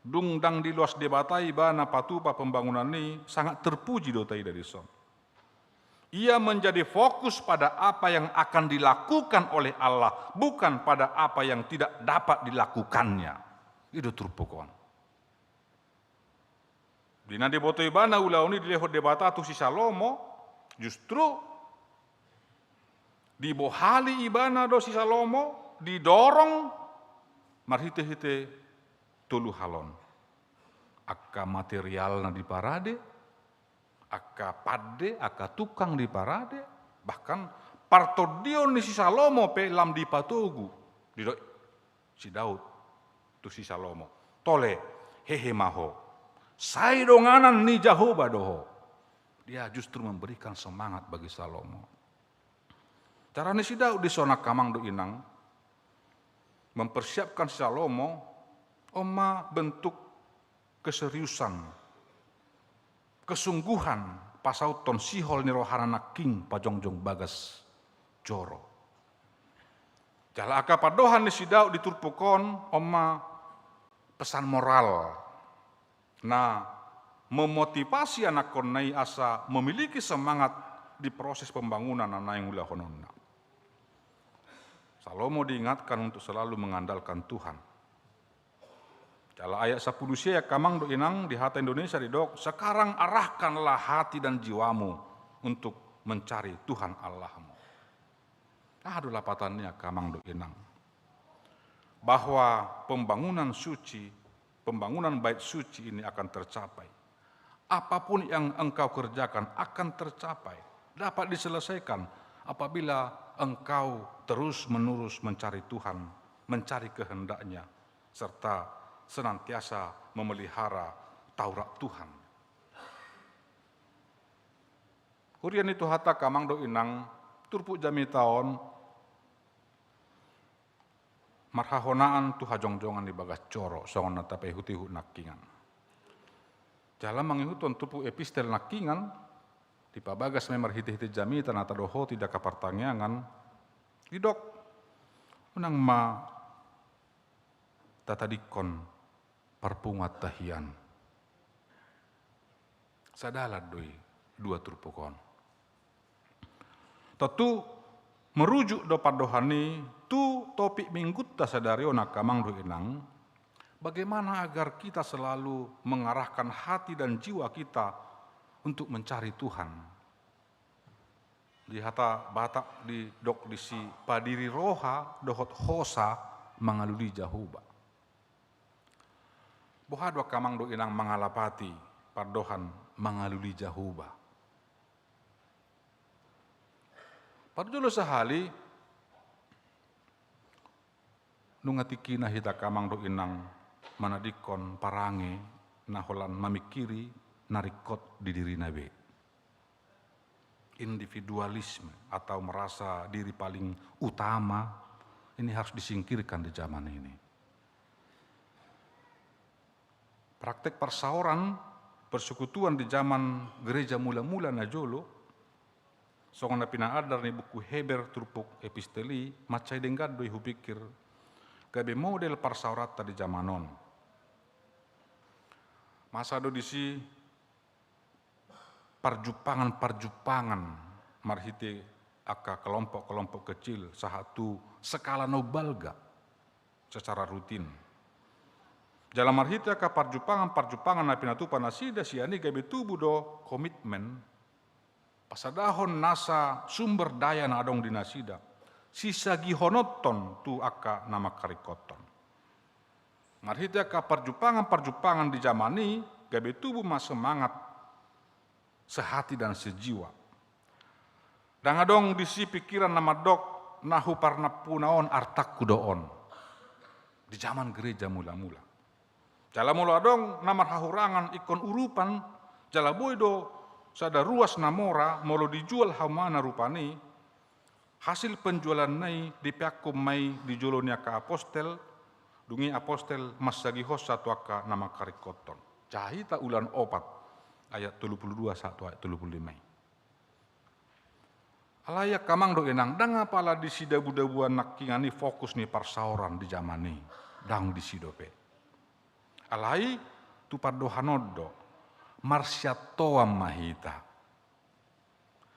Speaker 8: dungdang di luas debatai bana patupa pembangunan ini sangat terpuji dotai dari som. Ia menjadi fokus pada apa yang akan dilakukan oleh Allah, bukan pada apa yang tidak dapat dilakukannya. Itu turpukon. Dina debotoi bana ulauni dilehot debata tu si Salomo, justru dibohali ibana do si Salomo, didorong marhite-hite tulu halon. Akka material na di parade, akka pade, akka tukang di parade, bahkan partodion ni si Salomo pe lam di patogu. Didok si Daud tu si Salomo. Tole hehe maho. Sai donganan ni Jahoba doho. Dia justru memberikan semangat bagi Salomo. Caranya si Daud di sona kamang do inang mempersiapkan si Salomo oma bentuk keseriusan, kesungguhan pasauton sihol ni rohana king pajongjong bagas joro. Jala aka padohan ni si Daud diturpukon oma pesan moral na memotivasi anak konai asa memiliki semangat di proses pembangunan anak yang ulah hononna. Salomo diingatkan untuk selalu mengandalkan Tuhan. Dalam ayat 10 sia kamang do inang di hati Indonesia didok, sekarang arahkanlah hati dan jiwamu untuk mencari Tuhan Allahmu. Aduh lapatannya kamang do inang. Bahwa pembangunan suci, pembangunan bait suci ini akan tercapai. Apapun yang engkau kerjakan akan tercapai, dapat diselesaikan apabila engkau terus-menerus mencari Tuhan, mencari kehendaknya, serta senantiasa memelihara Taurat Tuhan. Hurian itu hata kamang do inang, turpu jami taon, marhahonaan tu hajongjongan di bagas coro, songon natapai hutihu nakingan. Jalan mangihutun tupu epistel nakingan, di pabagas memar hiti-hiti jami tanata doho tidak kapartangiangan, didok, unang ma tatadikon parpungat tahian. Sadalad doi dua turpukon. Tentu merujuk do padohani tu topik minggut ta sadario nakamang do inang, bagaimana agar kita selalu mengarahkan hati dan jiwa kita untuk mencari Tuhan. Di hata batak di dok di si padiri roha dohot hosa mangaluli Jahoba. Bohadwa kamang do inang mangalapati pardohan mangaluli Jahoba. Parjolo sahali nungatikina hita kamang do inang manadikon parange naholan mamikiri narikot di diri nabe. Individualisme atau merasa diri paling utama ini harus disingkirkan di zaman ini. Praktek persauran persekutuan di zaman gereja mula-mula najolo songon pina adar ni buku Heber turpuk episteli macai denggad doi hupikir gabe model persaurata di zamanon. Masa do disi parjupangan marhite aka kelompok-kelompok kecil sahatu skala nobalga secara rutin. Dalam arhita ka parjupangan na pinatupan nasida siani gabe tubuh do komitmen pasadahon nasa sumber daya na adong di nasida sisa gihonoton tu aka nama karikoton. Marhita ka parjupangan di zamani gabe tubuh mas semangat sehati dan sejiwa. Dan adong disi pikiran nama dok nahu parna punaon artak kudoon di zaman gereja mula-mula. Jala mula dong namar hahurangan ikon urupan jala boydo sada ruas namora molo dijual hamana rupani hasil penjualan nai dipiakum mai dijolonia ka apostel dungi apostel masagi hosa tuaka nama karikoton cahita ulan opat ayat 32 satu ayat 35 alaya kamang do enang dang apala disida budabuan nakingani fokus ni parsauran di zaman ni dang disidope alai tu pardo hanodo marsyatoam mahita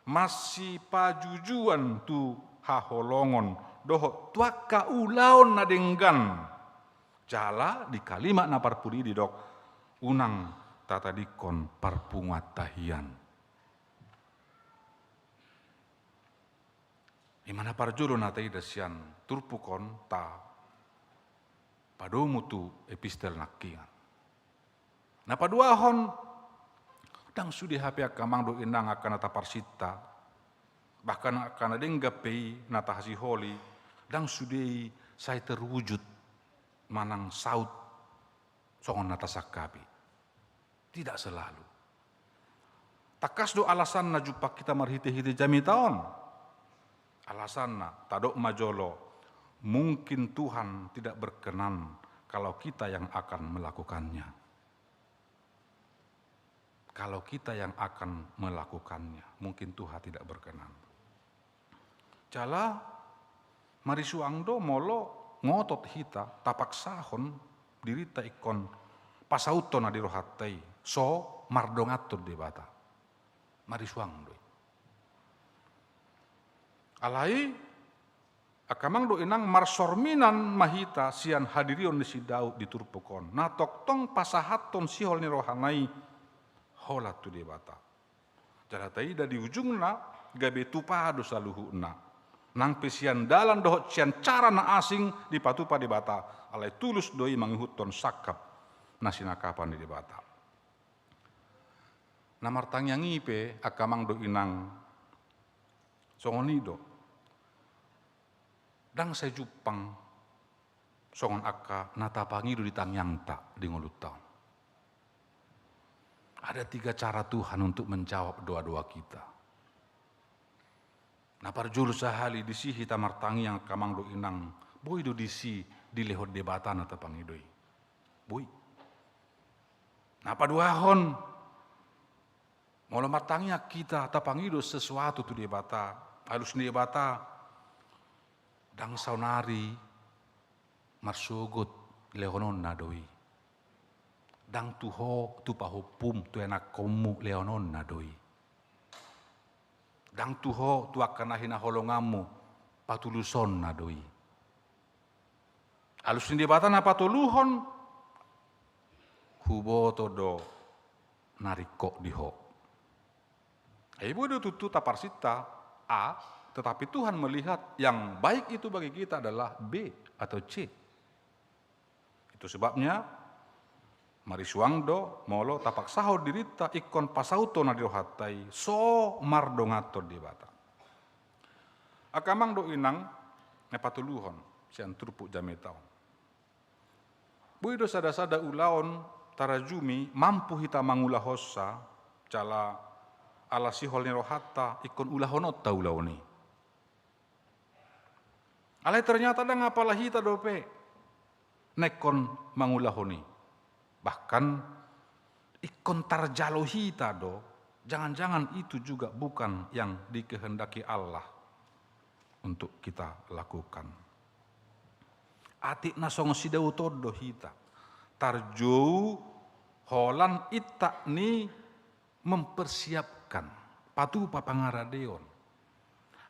Speaker 8: masih pajujuan tu haholongon doho tuaka ulaon nadenggan jala di kalimat na parpuri di dok unang tata dikon parpungat tahian imana parjolo na taidasian turpukon ta padomu tu epistel nakian. Nah paduahon dang sudi hape akamang do inang akan nata parsita bahkan akan adengga pei nata hasi holi dang sudi saya terwujud manang saut songon nata sakabi. Tidak selalu. Takas do alasan na jupak kita marhite-hite jami taon. Alasan na tadok majolo mungkin Tuhan tidak berkenan kalau kita yang akan melakukannya. Kalau kita yang akan melakukannya, mungkin Tuhan tidak berkenan. Jala marisuangdo molo ngotot hita tapak sahon dirita ikon pasauto na dirohatai so mardongatur di bata. Marisuangdo. Alai akamang do inang marsorminan mahita sian hadirion si Daud di turpukon. Natok tong pasahaton sihol ni rohanai holat tu debata. Jalatai da di ujungna gabe tupado saluhuna. Nang pesian dalan dohot sian cara na asing di patupa debata. Alai tulus doi mangihuton sakap nasinakapan di debata. Namartang yang ipe akamang do inang songonido. Dang saya jupang songon akka natapangido di tangyang tak di ngolutau. Ada 3 cara Tuhan untuk menjawab doa-doa kita. Napar juru sahali disihi tamartangi yang kamang do inang boy do disi di lehot debatan natapangidoi. Boy. Napa duahon molo martangnya kita tapangido sesuatu tu debata halus debata dang saunari marsugut leonon nadoi. Dang tuho tu pahupum tu enak komu leonon nadoi. Dang tuho tu akan holongamu patuluson nadoi. Alus ni batan apa tuluhon hubo todo nariko diho. Ibu do tutu taparsita a. Tetapi Tuhan melihat yang baik itu bagi kita adalah B atau C. Itu sebabnya mari suangdo molo tapak sahur dirita ikon pasauto na dirohatai so mardongato di bata. Akamang do inang nepatuluhon sian turpuk jametau. Buido sada-sada ulaon tarajumi mampu hita mangulah hossa cala ala sihol nirohata ikon ulahonot taulaoni. Alai ternyata dah ngapalah hita dope nekon mangulahoni. Bahkan ikon tarjalo hita do, jangan-jangan itu juga bukan yang dikehendaki Allah untuk kita lakukan. Atik nasong sidau todo hita. Tarjou holan itak ni mempersiapkan patu papangaradeon.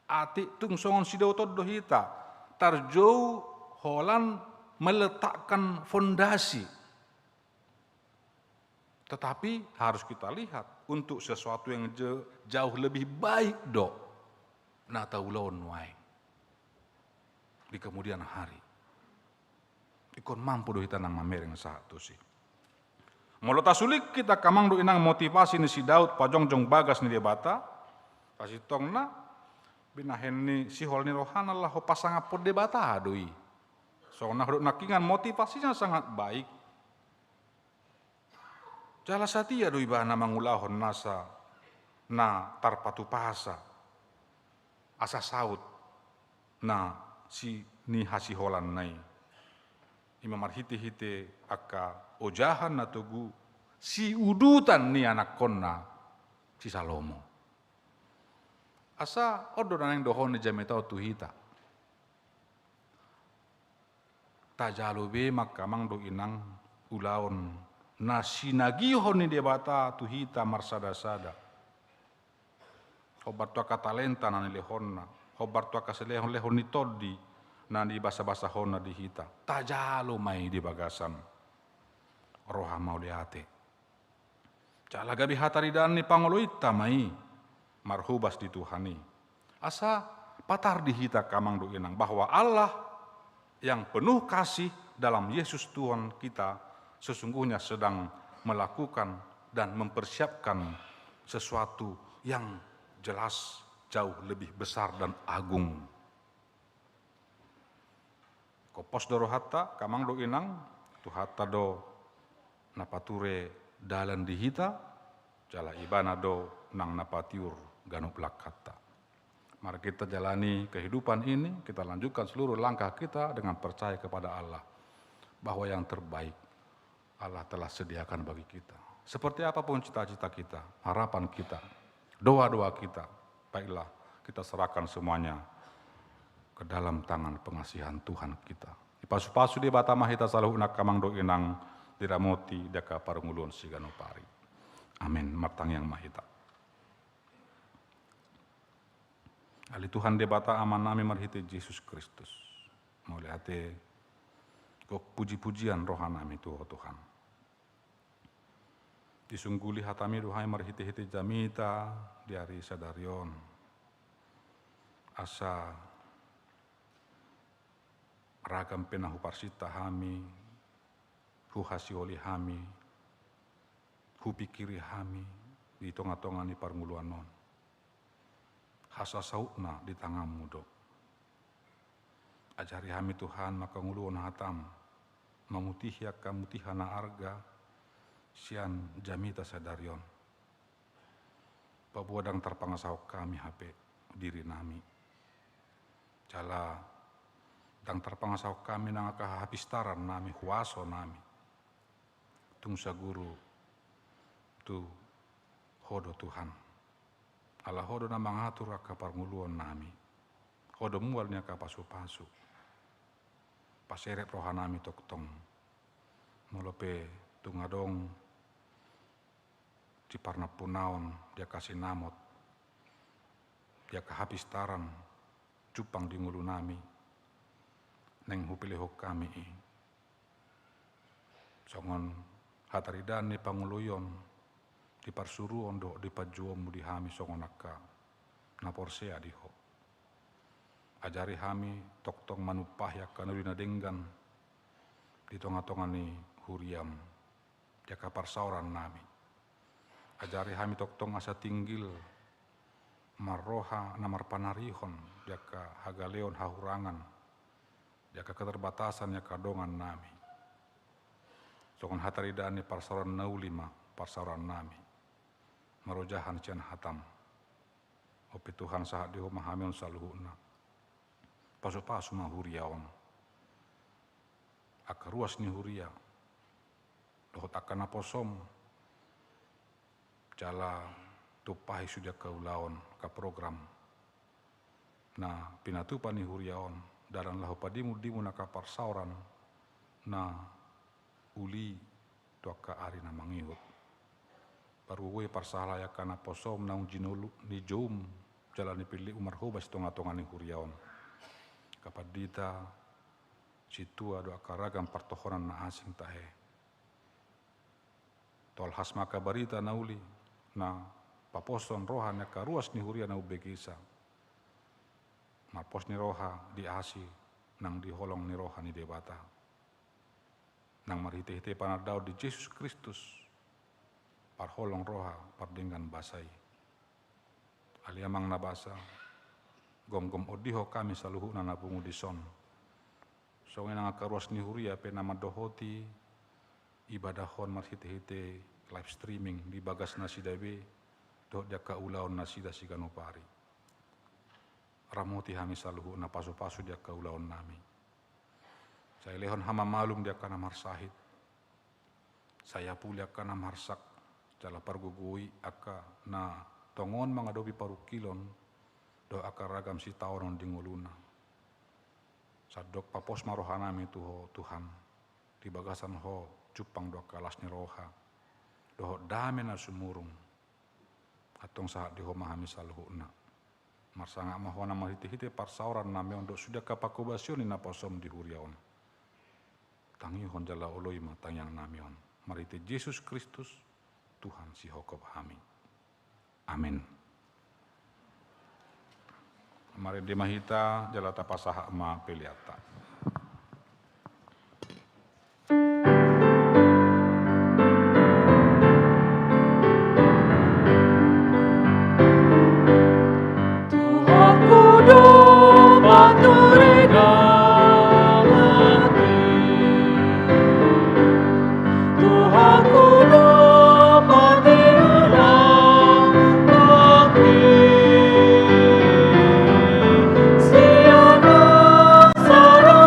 Speaker 8: Atik tung songon sidau todo hita. Tarjou holan meletakkan fondasi. Tetapi harus kita lihat untuk sesuatu yang jauh lebih baik do. Na taulon wae. Di kemudian hari. Ikon mampu do hita nang mamereng satu sih. Molota sulik kita kamang do inang motivasi ni si Daud pajongjong bagas ni dia bata. Kasih tong na binahen ni si hol ni rohana lah ho pasang apod de bata doi. So nah do nakingan motivasinya sangat baik. Jala satia doi bahana mangulahon nasa na tarpatu pasa. Asa saut na si ni hasiholan nai. Imam marhite-hite aka ojahan na tugu si udutan ni anak konna si Salomo. Asa odo nang dohon ni jametau tuhita. Tajalobe makamang do inang ulaon na sinagihon ni debata tuhita marsada-sada. Hobar tua katalenta na nilehonna, hobar tua kaselehon lehon ni todi na di basa-basa hona di hita. Tajalo mai di bagasan. Roha mau liate. Cala gabi hataridan ni pangoloita mai. Marhubas di Tuhani. Asa patar di hita kamang do inang bahwa Allah yang penuh kasih dalam Yesus Tuhan kita sesungguhnya sedang melakukan dan mempersiapkan sesuatu yang jelas jauh lebih besar dan agung. Kopos do rohata kamang do inang tuhata do napature dalan di hita jala ibana do nang napatiur ganuk lakata. Mari kita jalani kehidupan ini, kita lanjutkan seluruh langkah kita dengan percaya kepada Allah bahwa yang terbaik Allah telah sediakan bagi kita. Seperti apapun cita-cita kita, harapan kita, doa-doa kita, baiklah kita serahkan semuanya ke dalam tangan pengasihan Tuhan kita. Ipasu-pasu di batama hita saluh unak kamang do inang diramoti daka parungulun siganopari. Amin. Martang yang mahita. Ali Tuhan debata aman nami marhite Yesus Kristus. Mulai hati kok puji-pujian rohanami Tuhan. Disungguli hatami duhai marhite-hite jamita diari sadarion. Asa ragam penahu parsita hami, huhasioli hami, hupikiri hami, di tonga-tonga ni parnguluan non. Hasa sautna di tanganmu do. Ajari hami Tuhan maka nguluan hatam, mamutihya kamutihana arga, sian jamita sadarion. Pabuadang terpangasau kami HP diri nami. Jala dang terpangasau kami nangaka hapistaran nami huaso nami. Tungsa guru tu hodo Tuhan. Allah hodo na mangatur aka parnguluan nami. Hodo mualnya ka pasu-pasu. Paseret rohanami toktong. Molope tungadong di parna punaon dia kasih namot. Dia kehapistaran cupang di ngulu nami. Neng hupilihok kami. Songon hataridan ni panguluyon. Di parsuruon do di pajuomu di hami songonaka na porsea diho. Ajari hami toktong manupah ya kanurina denggan di tonga-tonga ni huriam jaka parsauran nami. Ajari hami toktong asa tinggil marroha namar panarihon jaka hagaleon hahurangan jaka keterbatasan ya kadongan nami. Songon hataridaan ni parsauran naulima parsauran nami. Marojahan cian hatam. Opi Tuhan sahat diho mahamion saluhuna. Pasu-pasu mahuriaon. Aka ruas ni huria. Dohot akan aposom. Jala tupahi sudah kaulaon ka program. Na pinatupa ni huriaon. Daran lahu padimu na kaparsauran. Na uli tuaka ari na mangihut. Paruwe parsahala ya kana posom naung jinulu ni jom jalani pilih umar hubas tonga-tonga ni huriaon. Kapadita situa doa karagam partohonan na asing tahe. Tol hasma kabarita nauli na paposon roha na karuas ni huria na ubegisa. Marpos ni roha di asi nang diholong ni roha ni debata. Nang marhite-hite panadaw di Yesus Kristus parholong roha pardinggan basay. Aliamang nabasa gom-gom odiho kami saluhu na nabungu di son. So nga karuas ni huria pe nama dohoti ibadahon marhite-hite live streaming di bagas nasi dawe doh jaka ulaon nasi dasi ganopari. Ramoti hami saluhu na pasu-pasu dia ka ulaon nami. Saya lehon hama malum dia kana marsahid. Saya pula kana marsak jala pargugui aka na tongon mga dobi parukilon do aka ragam si tauron dinguluna. Sadok papos marohanami tuho Tuhan di bagasan ho cupang do kalas ni roha do dame na sumurung atong saat di ho mahami saluhuna. Marsanga mahona mahiti-hiti parsauran nami untuk sudah kapakubasyon na posom di huriaon. Tangi hon jala oloi matang yang namion. Mariti Yesus Kristus Tuhan si hokob hami. Amin. Mari di mahita jala tapasaha ma peliata.
Speaker 3: Sarang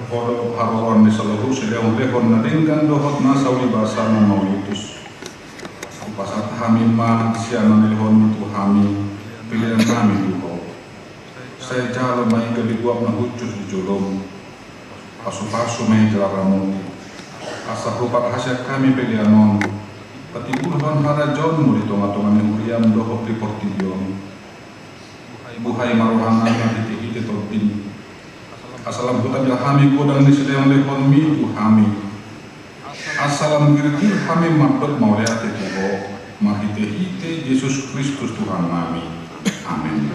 Speaker 8: kodok haroran di seluruh sedang lehon nadingkan dohot nasawi basa memaulitus. Pasat kami mah sianan lehon itu kami pilihan kami duho. Saya jalan main ke diguap na hucus di jolong. Pasu-pasu main jelaramuti. Asa rupat hasil kami pilihan non. Patibulhan harajonmu di tonga-tonga nehuriam dohot di portidion. Buhay maruhangan na titi-titi tolpin. Asalam hutan kami kodang di sedang lehon mi tu kami. Asalam girgir kami mabdot mau lihat itu mahite-hite Yesus Kristus Tuhan kami. Amin.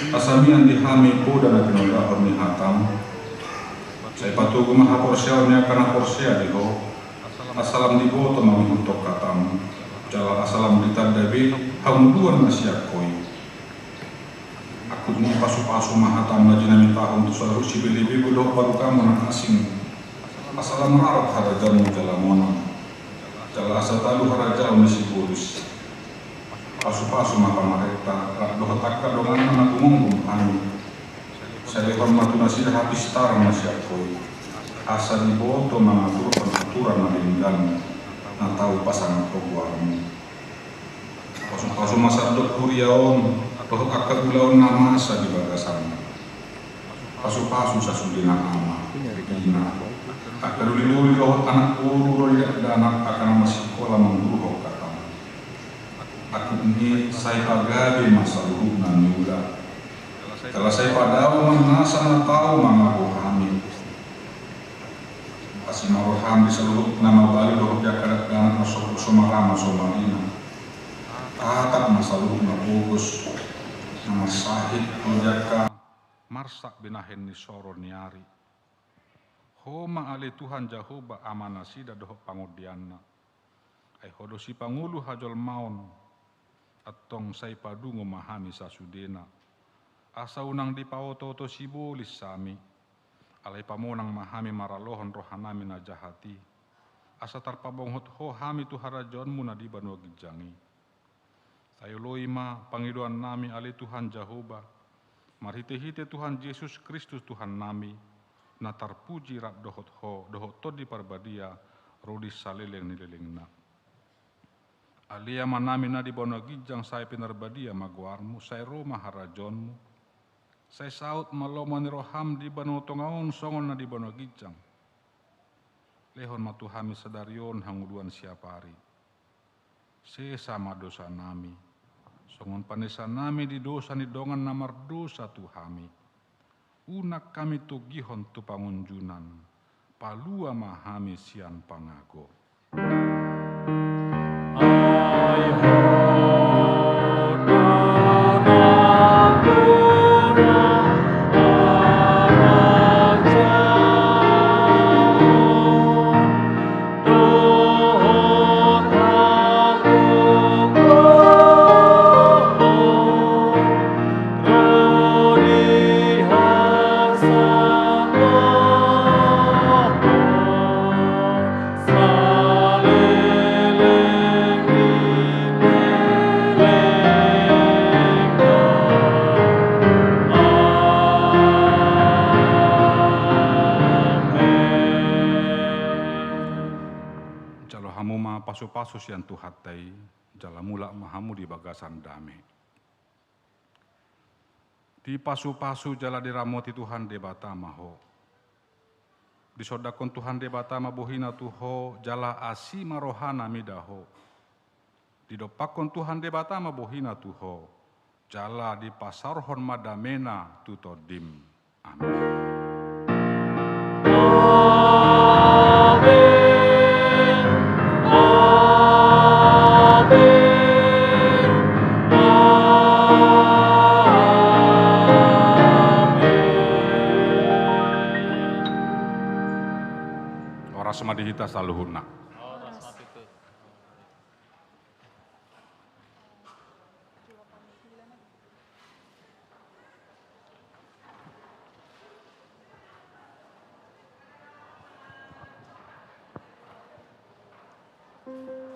Speaker 8: Asamian dihami po dan akinagahon ni hatam. Sa ipatugo mahaporsyaw niya ka na porsya diho. Asalam di boto mamihutok katam. Jala asalam di tadabi hamuduan na siya koy. Ako ni pasu-pasu mahatam na dinamitahon to sa rusibili budo baru kamu na asing. Asalam harap harajan mo jalamona. Jala asa talu harajan ni si Bulus. Pasu-pasu maka mereka doa takkan doa anak umum kami. Saya hormat nasir habis tar masyarakat. Asa di boto mengatur peraturan naringgan. Na tahu pasangan keluarmu. Pasu-pasu masa dok kuriaon. Doa kakak gulaon nama asa di bagasan. Pasu-pasu sasudina ama. Ina. Kakak dulu doa anak uru royak dan anak akan masih sekolah menguruk kata. Aku ini saya pagabi masa luhuk na niula. Kalau saya padaw manasa na tao mga buhami. Kasi maruhami sa luhuk na mabali dohok yakarat ganat masuk sumarama sumarina. Kakak masa luhuk na pugos na masahit kujaka. Marsak binahin ni soro niari. Homa ali Tuhan Jehovah amanasida dohok pangudianna. Ay hodo si Pangulo hajol maon. Atong say padungo mahami sa sudena. Asa unang di paoto sibulis sami. Alay pamonang mahami maralohon rohanami na jahati. Asa tarpabonghot ho hami tu harajon mo na di banwa gijangi. Tayo loima pangiluan nami alay Tuhan Jehovah. Marhite-hite Tuhan Yesus Kristus Tuhan nami. Na tarpuji rat dohot ho dohot to di parbadia rodis saleleng nileleng na. Alia manami na di bono gijang saya pinarbadia magwarmu, saya Roma harajonmu. Saya saut maloma ni roham di banu tongaon songon na di bono gijang. Lehon matuhami sadarion hanguduan siapari. Sesama dosa nami. Songon panesa nami di dosa ni dongan namar dosa tuhami. Unak kami tugihon tu pangunjunan. Palua mahami sian pangago. Pasu-pasu sian tuhatai jalamula mahamu di bagasan dame. Di pasu-pasu jala diramoti Tuhan debata maho. Disodakon Tuhan de batama bohina tuho jala asi marohana midaho. Didopakon Tuhan de batama bohina tuho jala di pasarhon madamena tutodim. Amin. Ora samadihita saluhuna.
Speaker 5: Thank you.